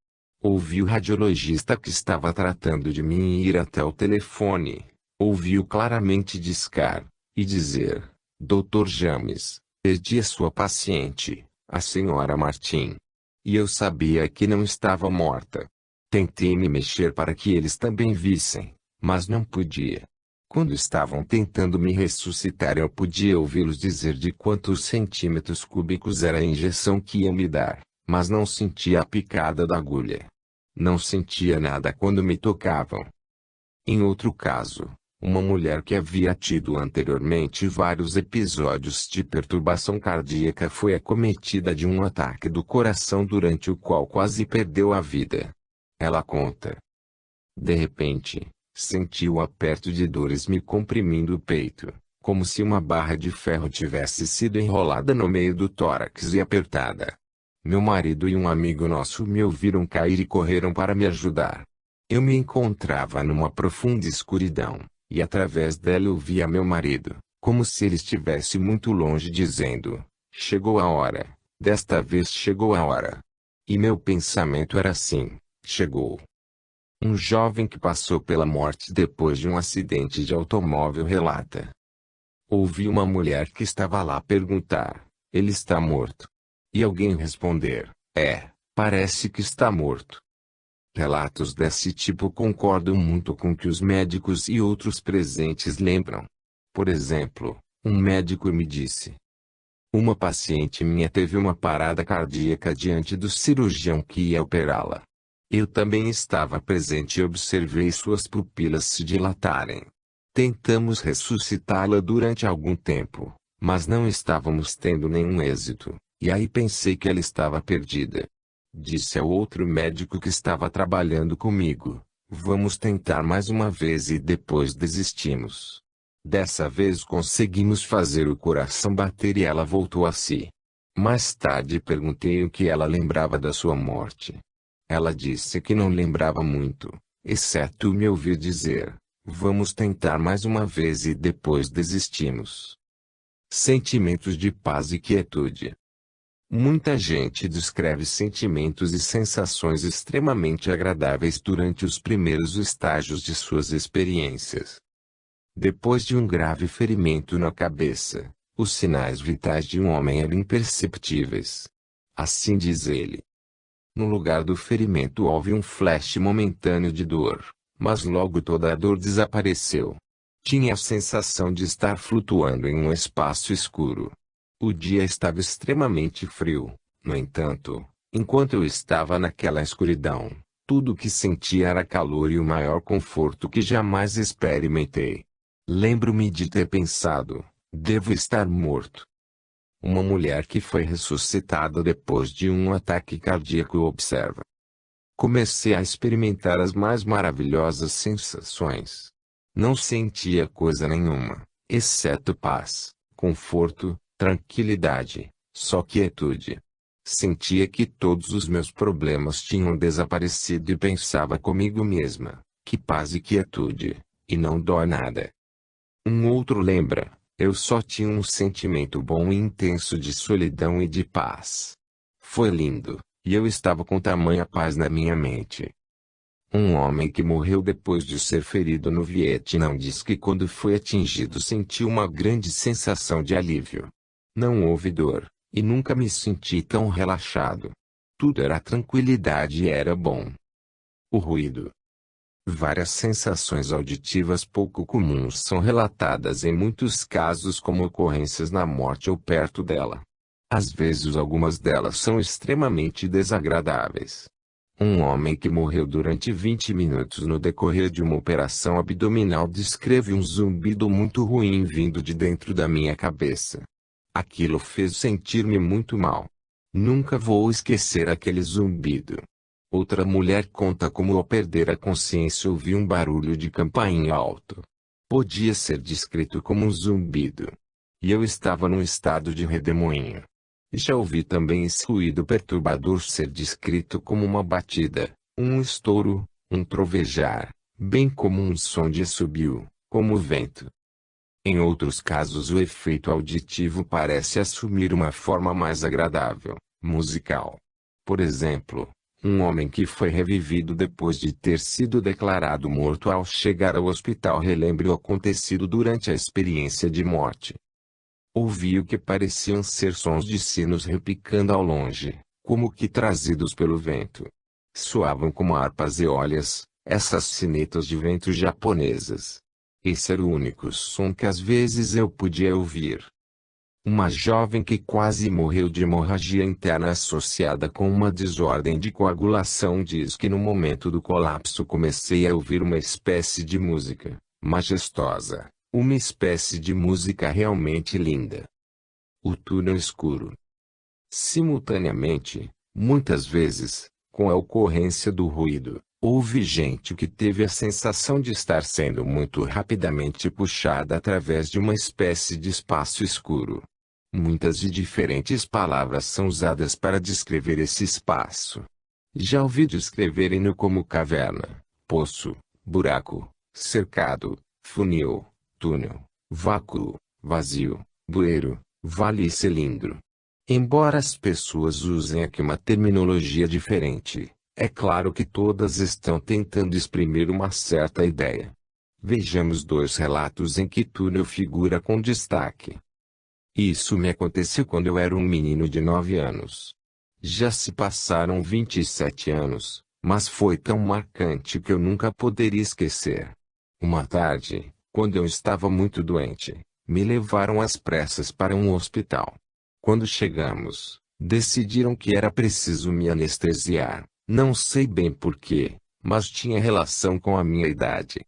Speaker 1: Ouvi o radiologista que estava tratando de mim ir até o telefone. Ouvi-o claramente discar e dizer: Dr. James, perdi a sua paciente, a senhora Martin. E eu sabia que não estava morta. Tentei me mexer para que eles também vissem, mas não podia. Quando estavam tentando me ressuscitar, eu podia ouvi-los dizer de quantos centímetros cúbicos era a injeção que iam me dar, mas não sentia a picada da agulha. Não sentia nada quando me tocavam. Em outro caso, uma mulher que havia tido anteriormente vários episódios de perturbação cardíaca foi acometida de um ataque do coração durante o qual quase perdeu a vida. Ela conta. De repente, senti o aperto de dores me comprimindo o peito, como se uma barra de ferro tivesse sido enrolada no meio do tórax e apertada. Meu marido e um amigo nosso me ouviram cair e correram para me ajudar. Eu me encontrava numa profunda escuridão, e através dela eu via meu marido, como se ele estivesse muito longe dizendo: chegou a hora, desta vez chegou a hora. E meu pensamento era assim: chegou. Um jovem que passou pela morte depois de um acidente de automóvel relata. Ouvi uma mulher que estava lá perguntar: ele está morto? E alguém responder: parece que está morto. Relatos desse tipo concordam muito com o que os médicos e outros presentes lembram. Por exemplo, um médico me disse: uma paciente minha teve uma parada cardíaca diante do cirurgião que ia operá-la. Eu também estava presente e observei suas pupilas se dilatarem. Tentamos ressuscitá-la durante algum tempo, mas não estávamos tendo nenhum êxito, e aí pensei que ela estava perdida. Disse ao outro médico que estava trabalhando comigo: vamos tentar mais uma vez, e depois desistimos. Dessa vez conseguimos fazer o coração bater e ela voltou a si. Mais tarde perguntei o que ela lembrava da sua morte. Ela disse que não lembrava muito, exceto me ouvir dizer: vamos tentar mais uma vez, e depois desistimos. Sentimentos de paz e quietude. Muita gente descreve sentimentos e sensações extremamente agradáveis durante os primeiros estágios de suas experiências. Depois de um grave ferimento na cabeça, os sinais vitais de um homem eram imperceptíveis. Assim diz ele. No lugar do ferimento houve um flash momentâneo de dor, mas logo toda a dor desapareceu. Tinha a sensação de estar flutuando em um espaço escuro. O dia estava extremamente frio, no entanto, enquanto eu estava naquela escuridão, tudo o que sentia era calor e o maior conforto que jamais experimentei. Lembro-me de ter pensado: devo estar morto. Uma mulher que foi ressuscitada depois de um ataque cardíaco observa. Comecei a experimentar as mais maravilhosas sensações. Não sentia coisa nenhuma, exceto paz, conforto, tranquilidade, só quietude. Sentia que todos os meus problemas tinham desaparecido e pensava comigo mesma: que paz e quietude, e não dói nada. Um outro lembra: eu só tinha um sentimento bom e intenso de solidão e de paz. Foi lindo, e eu estava com tamanha paz na minha mente. Um homem que morreu depois de ser ferido no Vietnã diz que quando foi atingido sentiu uma grande sensação de alívio. Não houve dor, e nunca me senti tão relaxado. Tudo era tranquilidade e era bom. O ruído. Várias sensações auditivas pouco comuns são relatadas em muitos casos como ocorrências na morte ou perto dela. Às vezes algumas delas são extremamente desagradáveis. Um homem que morreu durante 20 minutos no decorrer de uma operação abdominal descreve um zumbido muito ruim vindo de dentro da minha cabeça. Aquilo fez sentir-me muito mal. Nunca vou esquecer aquele zumbido. Outra mulher conta como ao perder a consciência ouviu um barulho de campainha alto. Podia ser descrito como um zumbido. E eu estava num estado de redemoinho. Já ouvi também esse ruído perturbador ser descrito como uma batida, um estouro, um trovejar, bem como um som de assobio, como o vento. Em outros casos o efeito auditivo parece assumir uma forma mais agradável, musical. Por exemplo, um homem que foi revivido depois de ter sido declarado morto ao chegar ao hospital relembra o acontecido durante a experiência de morte. Ouvi o que pareciam ser sons de sinos repicando ao longe, como que trazidos pelo vento. Soavam como harpas eólias, essas sinetas de vento japonesas. Esse era o único som que às vezes eu podia ouvir. Uma jovem que quase morreu de hemorragia interna associada com uma desordem de coagulação diz que no momento do colapso comecei a ouvir uma espécie de música, majestosa. Uma espécie de música realmente linda. O túnel escuro. Simultaneamente, muitas vezes, com a ocorrência do ruído, houve gente que teve a sensação de estar sendo muito rapidamente puxada através de uma espécie de espaço escuro. Muitas e diferentes palavras são usadas para descrever esse espaço. Já ouvi descreverem-no como caverna, poço, buraco, cercado, funil, túnel, vácuo, vazio, bueiro, vale e cilindro. Embora as pessoas usem aqui uma terminologia diferente, é claro que todas estão tentando exprimir uma certa ideia. Vejamos dois relatos em que túnel figura com destaque. Isso me aconteceu quando eu era um menino de 9 anos. Já se passaram 27 anos, mas foi tão marcante que eu nunca poderia esquecer. Uma tarde, quando eu estava muito doente, me levaram às pressas para um hospital. Quando chegamos, decidiram que era preciso me anestesiar. Não sei bem porquê, mas tinha relação com a minha idade.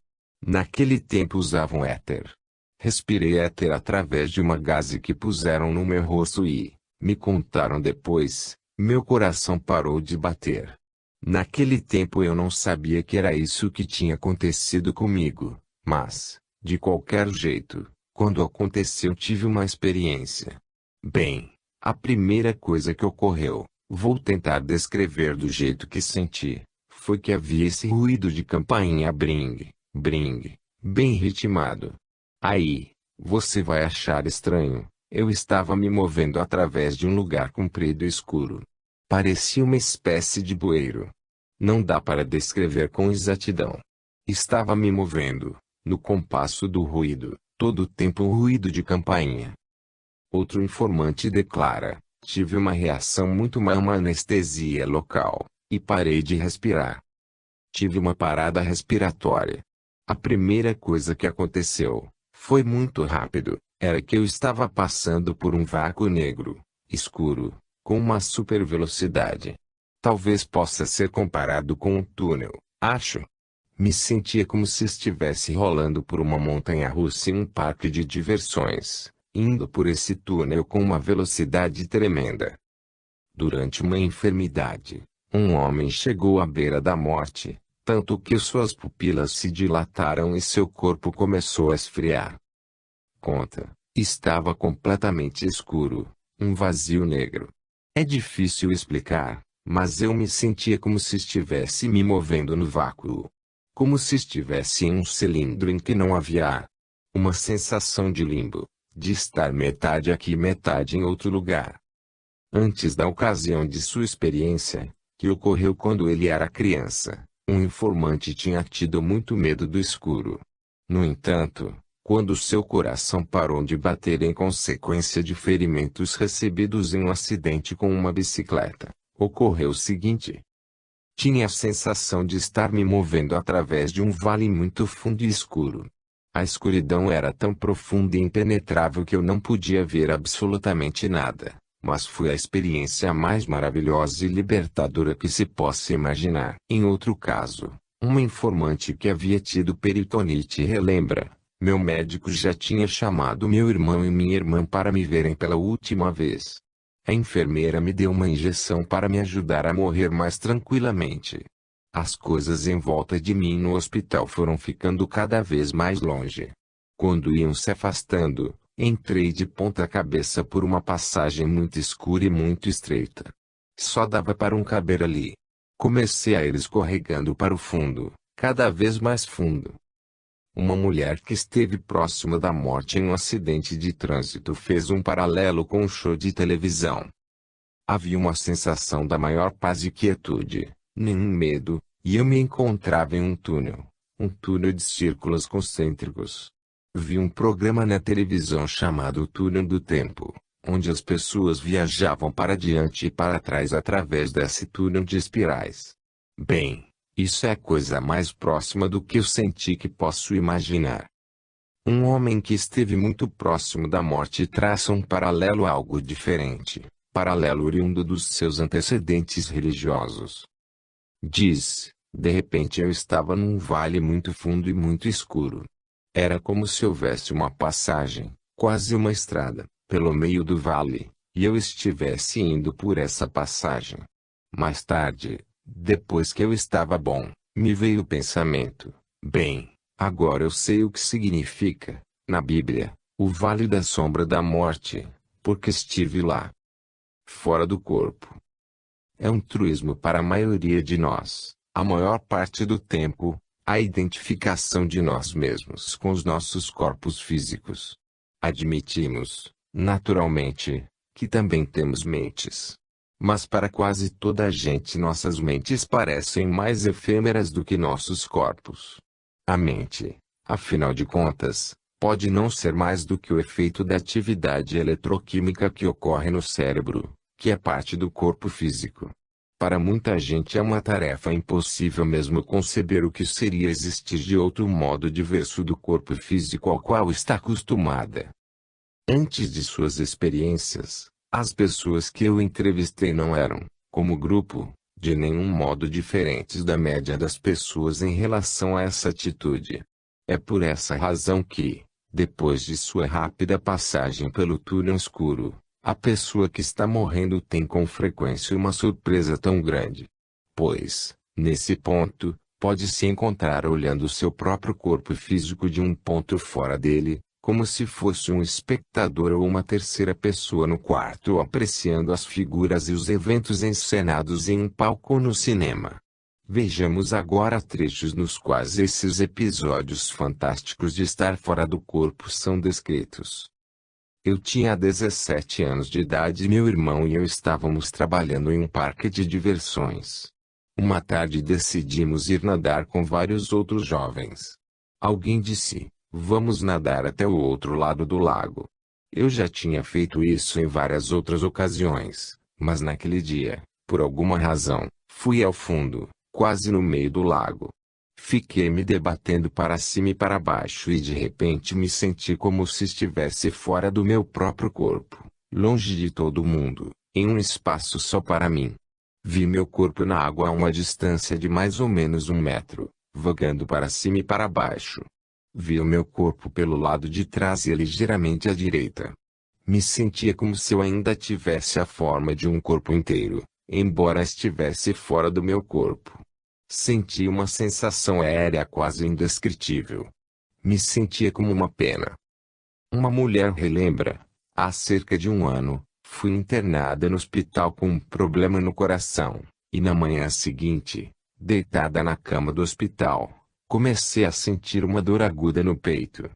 Speaker 1: Naquele tempo usavam éter. Respirei éter através de uma gaze que puseram no meu rosto e, me contaram depois, meu coração parou de bater. Naquele tempo eu não sabia que era isso que tinha acontecido comigo, mas, de qualquer jeito, quando aconteceu tive uma experiência. Bem, a primeira coisa que ocorreu, vou tentar descrever do jeito que senti, foi que havia esse ruído de campainha bring, bring, bem ritmado. Aí, você vai achar estranho, eu estava me movendo através de um lugar comprido e escuro. Parecia uma espécie de bueiro. Não dá para descrever com exatidão. Estava me movendo, no compasso do ruído, todo o tempo um ruído de campainha. Outro informante declara, tive uma reação muito má a uma anestesia local, e parei de respirar. Tive uma parada respiratória. A primeira coisa que aconteceu, foi muito rápido, era que eu estava passando por um vácuo negro, escuro, com uma super velocidade. Talvez possa ser comparado com um túnel, acho. Me sentia como se estivesse rolando por uma montanha-russa em um parque de diversões, indo por esse túnel com uma velocidade tremenda. Durante uma enfermidade, um homem chegou à beira da morte, tanto que suas pupilas se dilataram e seu corpo começou a esfriar. Conta, estava completamente escuro, um vazio negro. É difícil explicar, mas eu me sentia como se estivesse me movendo no vácuo. Como se estivesse em um cilindro em que não havia ar. Uma sensação de limbo, de estar metade aqui e metade em outro lugar. Antes da ocasião de sua experiência, que ocorreu quando ele era criança, um informante tinha tido muito medo do escuro. No entanto, quando seu coração parou de bater em consequência de ferimentos recebidos em um acidente com uma bicicleta, ocorreu o seguinte. Tinha a sensação de estar me movendo através de um vale muito fundo e escuro. A escuridão era tão profunda e impenetrável que eu não podia ver absolutamente nada, mas foi a experiência mais maravilhosa e libertadora que se possa imaginar. Em outro caso, uma informante que havia tido peritonite relembra: meu médico já tinha chamado meu irmão e minha irmã para me verem pela última vez. A enfermeira me deu uma injeção para me ajudar a morrer mais tranquilamente. As coisas em volta de mim no hospital foram ficando cada vez mais longe. Quando iam se afastando, entrei de ponta cabeça por uma passagem muito escura e muito estreita. Só dava para um caber ali. Comecei a ir escorregando para o fundo, cada vez mais fundo. Uma mulher que esteve próxima da morte em um acidente de trânsito fez um paralelo com um show de televisão. Havia uma sensação da maior paz e quietude, nenhum medo, e eu me encontrava em um túnel de círculos concêntricos. Vi um programa na televisão chamado Túnel do Tempo, onde as pessoas viajavam para diante e para trás através desse túnel de espirais. Bem, isso é a coisa mais próxima do que eu senti que posso imaginar. Um homem que esteve muito próximo da morte traça um paralelo a algo diferente, paralelo oriundo dos seus antecedentes religiosos. Diz: de repente eu estava num vale muito fundo e muito escuro. Era como se houvesse uma passagem, quase uma estrada, pelo meio do vale, e eu estivesse indo por essa passagem. Mais tarde, depois que eu estava bom, me veio o pensamento: bem, agora eu sei o que significa, na Bíblia, o vale da sombra da morte, porque estive lá. Fora do corpo. É um truísmo para a maioria de nós, a maior parte do tempo, a identificação de nós mesmos com os nossos corpos físicos. Admitimos, naturalmente, que também temos mentes. Mas para quase toda a gente nossas mentes parecem mais efêmeras do que nossos corpos. A mente, afinal de contas, pode não ser mais do que o efeito da atividade eletroquímica que ocorre no cérebro, que é parte do corpo físico. Para muita gente é uma tarefa impossível mesmo conceber o que seria existir de outro modo diverso do corpo físico ao qual está acostumada. Antes de suas experiências, as pessoas que eu entrevistei não eram, como grupo, de nenhum modo diferentes da média das pessoas em relação a essa atitude. É por essa razão que, depois de sua rápida passagem pelo túnel escuro, a pessoa que está morrendo tem com frequência uma surpresa tão grande. Pois, nesse ponto, pode se encontrar olhando seu próprio corpo físico de um ponto fora dele, como se fosse um espectador ou uma terceira pessoa no quarto apreciando as figuras e os eventos encenados em um palco no cinema. Vejamos agora trechos nos quais esses episódios fantásticos de estar fora do corpo são descritos. Eu tinha 17 anos de idade e meu irmão e eu estávamos trabalhando em um parque de diversões. Uma tarde decidimos ir nadar com vários outros jovens. Alguém disse: vamos nadar até o outro lado do lago. Eu já tinha feito isso em várias outras ocasiões, mas naquele dia, por alguma razão, fui ao fundo, quase no meio do lago. Fiquei me debatendo para cima e para baixo e de repente me senti como se estivesse fora do meu próprio corpo, longe de todo mundo, em um espaço só para mim. Vi meu corpo na água a uma distância de mais ou menos 1 metro, vagando para cima e para baixo. Vi o meu corpo pelo lado de trás e ligeiramente à direita. Me sentia como se eu ainda tivesse a forma de um corpo inteiro, embora estivesse fora do meu corpo. Senti uma sensação aérea quase indescritível. Me sentia como uma pena. Uma mulher relembra: há cerca de 1 ano, fui internada no hospital com um problema no coração, e na manhã seguinte, deitada na cama do hospital, comecei a sentir uma dor aguda no peito.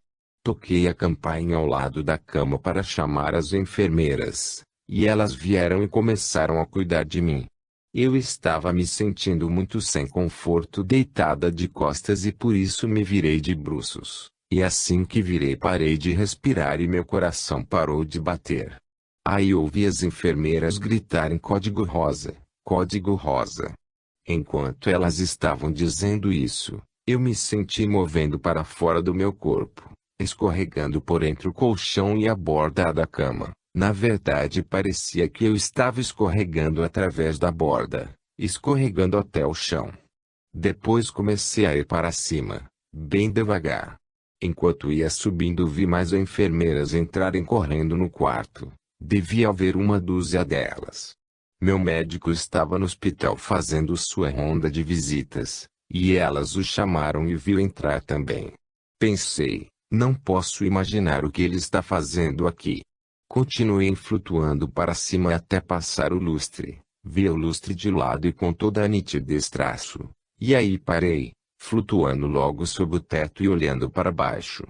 Speaker 1: Toquei a campainha ao lado da cama para chamar as enfermeiras, e elas vieram e começaram a cuidar de mim. Eu estava me sentindo muito sem conforto deitada de costas e por isso me virei de bruços, e assim que virei parei de respirar e meu coração parou de bater. Aí ouvi as enfermeiras gritarem código rosa, código rosa. Enquanto elas estavam dizendo isso, eu me senti movendo para fora do meu corpo, escorregando por entre o colchão e a borda da cama, Na verdade parecia que eu estava escorregando através da borda, escorregando até o chão. Depois comecei a ir para cima, bem devagar. Enquanto ia subindo vi mais enfermeiras entrarem correndo no quarto. Devia haver uma dúzia delas. Meu médico estava no hospital fazendo sua ronda de visitas, e elas o chamaram e viu entrar também. Pensei, não posso imaginar o que ele está fazendo aqui. Continuei flutuando para cima até passar o lustre. Vi o lustre de lado e com toda a nitidez traço. E aí parei, flutuando logo sob o teto e olhando para baixo.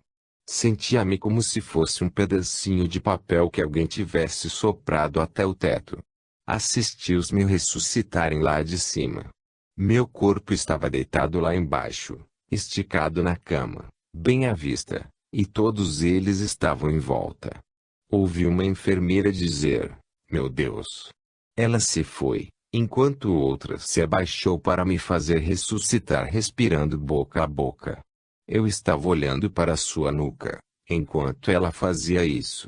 Speaker 1: Sentia-me como se fosse um pedacinho de papel que alguém tivesse soprado até o teto. Assisti-os me ressuscitarem lá de cima. Meu corpo estava deitado lá embaixo, esticado na cama, bem à vista, e todos eles estavam em volta. Ouvi uma enfermeira dizer: "Meu Deus!" Ela se foi, enquanto outra se abaixou para me fazer ressuscitar respirando boca a boca. Eu estava olhando para sua nuca, enquanto ela fazia isso.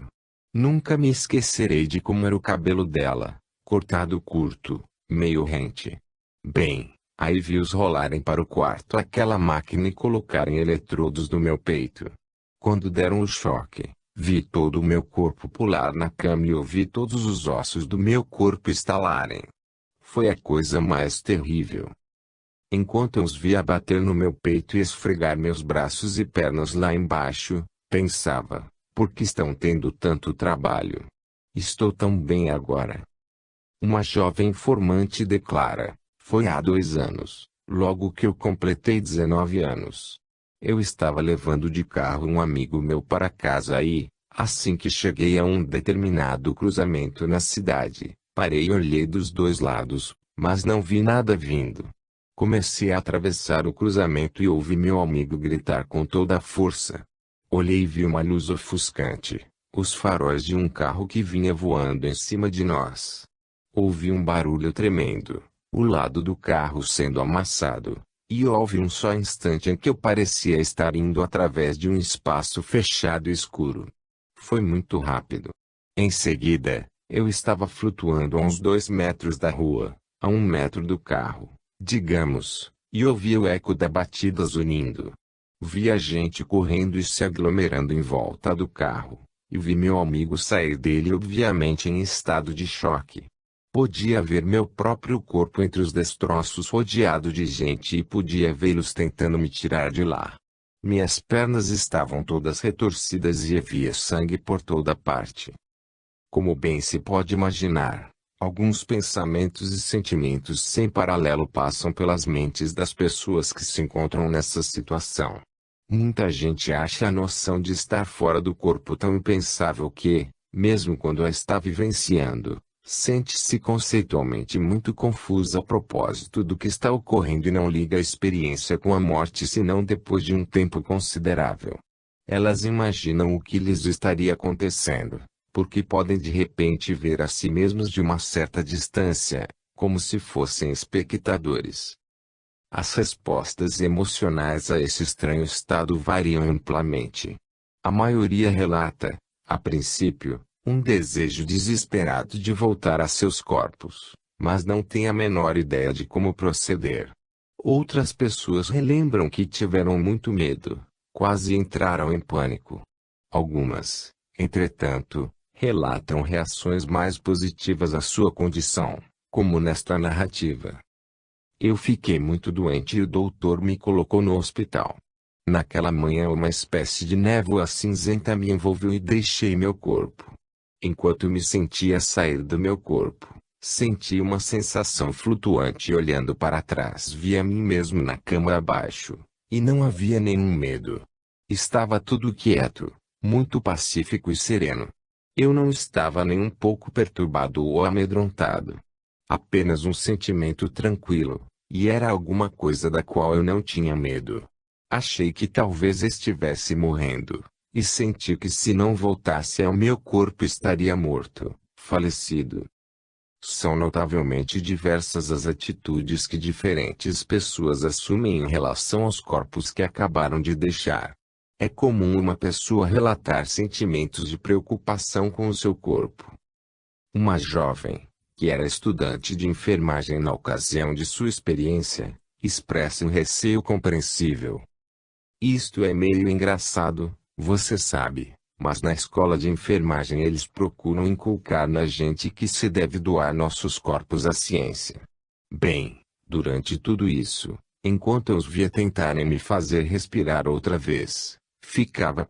Speaker 1: Nunca me esquecerei de como era o cabelo dela, cortado curto, meio rente. Bem, aí vi-os rolarem para o quarto aquela máquina e colocarem eletrodos no meu peito. Quando deram o choque, vi todo o meu corpo pular na cama e ouvi todos os ossos do meu corpo estalarem. Foi a coisa mais terrível. Enquanto eu os via bater no meu peito e esfregar meus braços e pernas lá embaixo, pensava, por que estão tendo tanto trabalho? Estou tão bem agora. Uma jovem informante declara: foi há 2 anos, logo que eu completei 19 anos. Eu estava levando de carro um amigo meu para casa e, assim que cheguei a um determinado cruzamento na cidade, parei e olhei dos 2 lados, mas não vi nada vindo. Comecei a atravessar o cruzamento e ouvi meu amigo gritar com toda a força. Olhei e vi uma luz ofuscante, os faróis de um carro que vinha voando em cima de nós. Ouvi um barulho tremendo, o lado do carro sendo amassado, e houve um só instante em que eu parecia estar indo através de um espaço fechado e escuro. Foi muito rápido. Em seguida, eu estava flutuando a uns 2 metros da rua, a 1 metro do carro, digamos, e ouvi o eco da batida zunindo. Vi a gente correndo e se aglomerando em volta do carro, e vi meu amigo sair dele obviamente em estado de choque. Podia ver meu próprio corpo entre os destroços rodeado de gente e podia vê-los tentando me tirar de lá. Minhas pernas estavam todas retorcidas e havia sangue por toda parte. Como bem se pode imaginar, alguns pensamentos e sentimentos sem paralelo passam pelas mentes das pessoas que se encontram nessa situação. Muita gente acha a noção de estar fora do corpo tão impensável que, mesmo quando a está vivenciando, sente-se conceitualmente muito confusa a propósito do que está ocorrendo e não liga a experiência com a morte senão depois de um tempo considerável. Elas imaginam o que lhes estaria acontecendo, porque podem de repente ver a si mesmos de uma certa distância, como se fossem espectadores. As respostas emocionais a esse estranho estado variam amplamente. A maioria relata, a princípio, um desejo desesperado de voltar a seus corpos, mas não tem a menor ideia de como proceder. Outras pessoas relembram que tiveram muito medo, quase entraram em pânico. Algumas, entretanto, relatam reações mais positivas à sua condição, como nesta narrativa. Eu fiquei muito doente e o doutor me colocou no hospital. Naquela manhã uma espécie de névoa cinzenta me envolveu e deixei meu corpo. Enquanto me sentia sair do meu corpo, senti uma sensação flutuante e olhando para trás vi a mim mesmo na cama abaixo, e não havia nenhum medo. Estava tudo quieto, muito pacífico e sereno. Eu não estava nem um pouco perturbado ou amedrontado. Apenas um sentimento tranquilo, e era alguma coisa da qual eu não tinha medo. Achei que talvez estivesse morrendo. E senti que se não voltasse ao meu corpo estaria morto, falecido. São notavelmente diversas as atitudes que diferentes pessoas assumem em relação aos corpos que acabaram de deixar. É comum uma pessoa relatar sentimentos de preocupação com o seu corpo. Uma jovem, que era estudante de enfermagem na ocasião de sua experiência, expressa um receio compreensível. Isto é meio engraçado, você sabe, mas na escola de enfermagem eles procuram inculcar na gente que se deve doar nossos corpos à ciência. Bem, durante tudo isso, enquanto eu os via tentarem me fazer respirar outra vez, ficava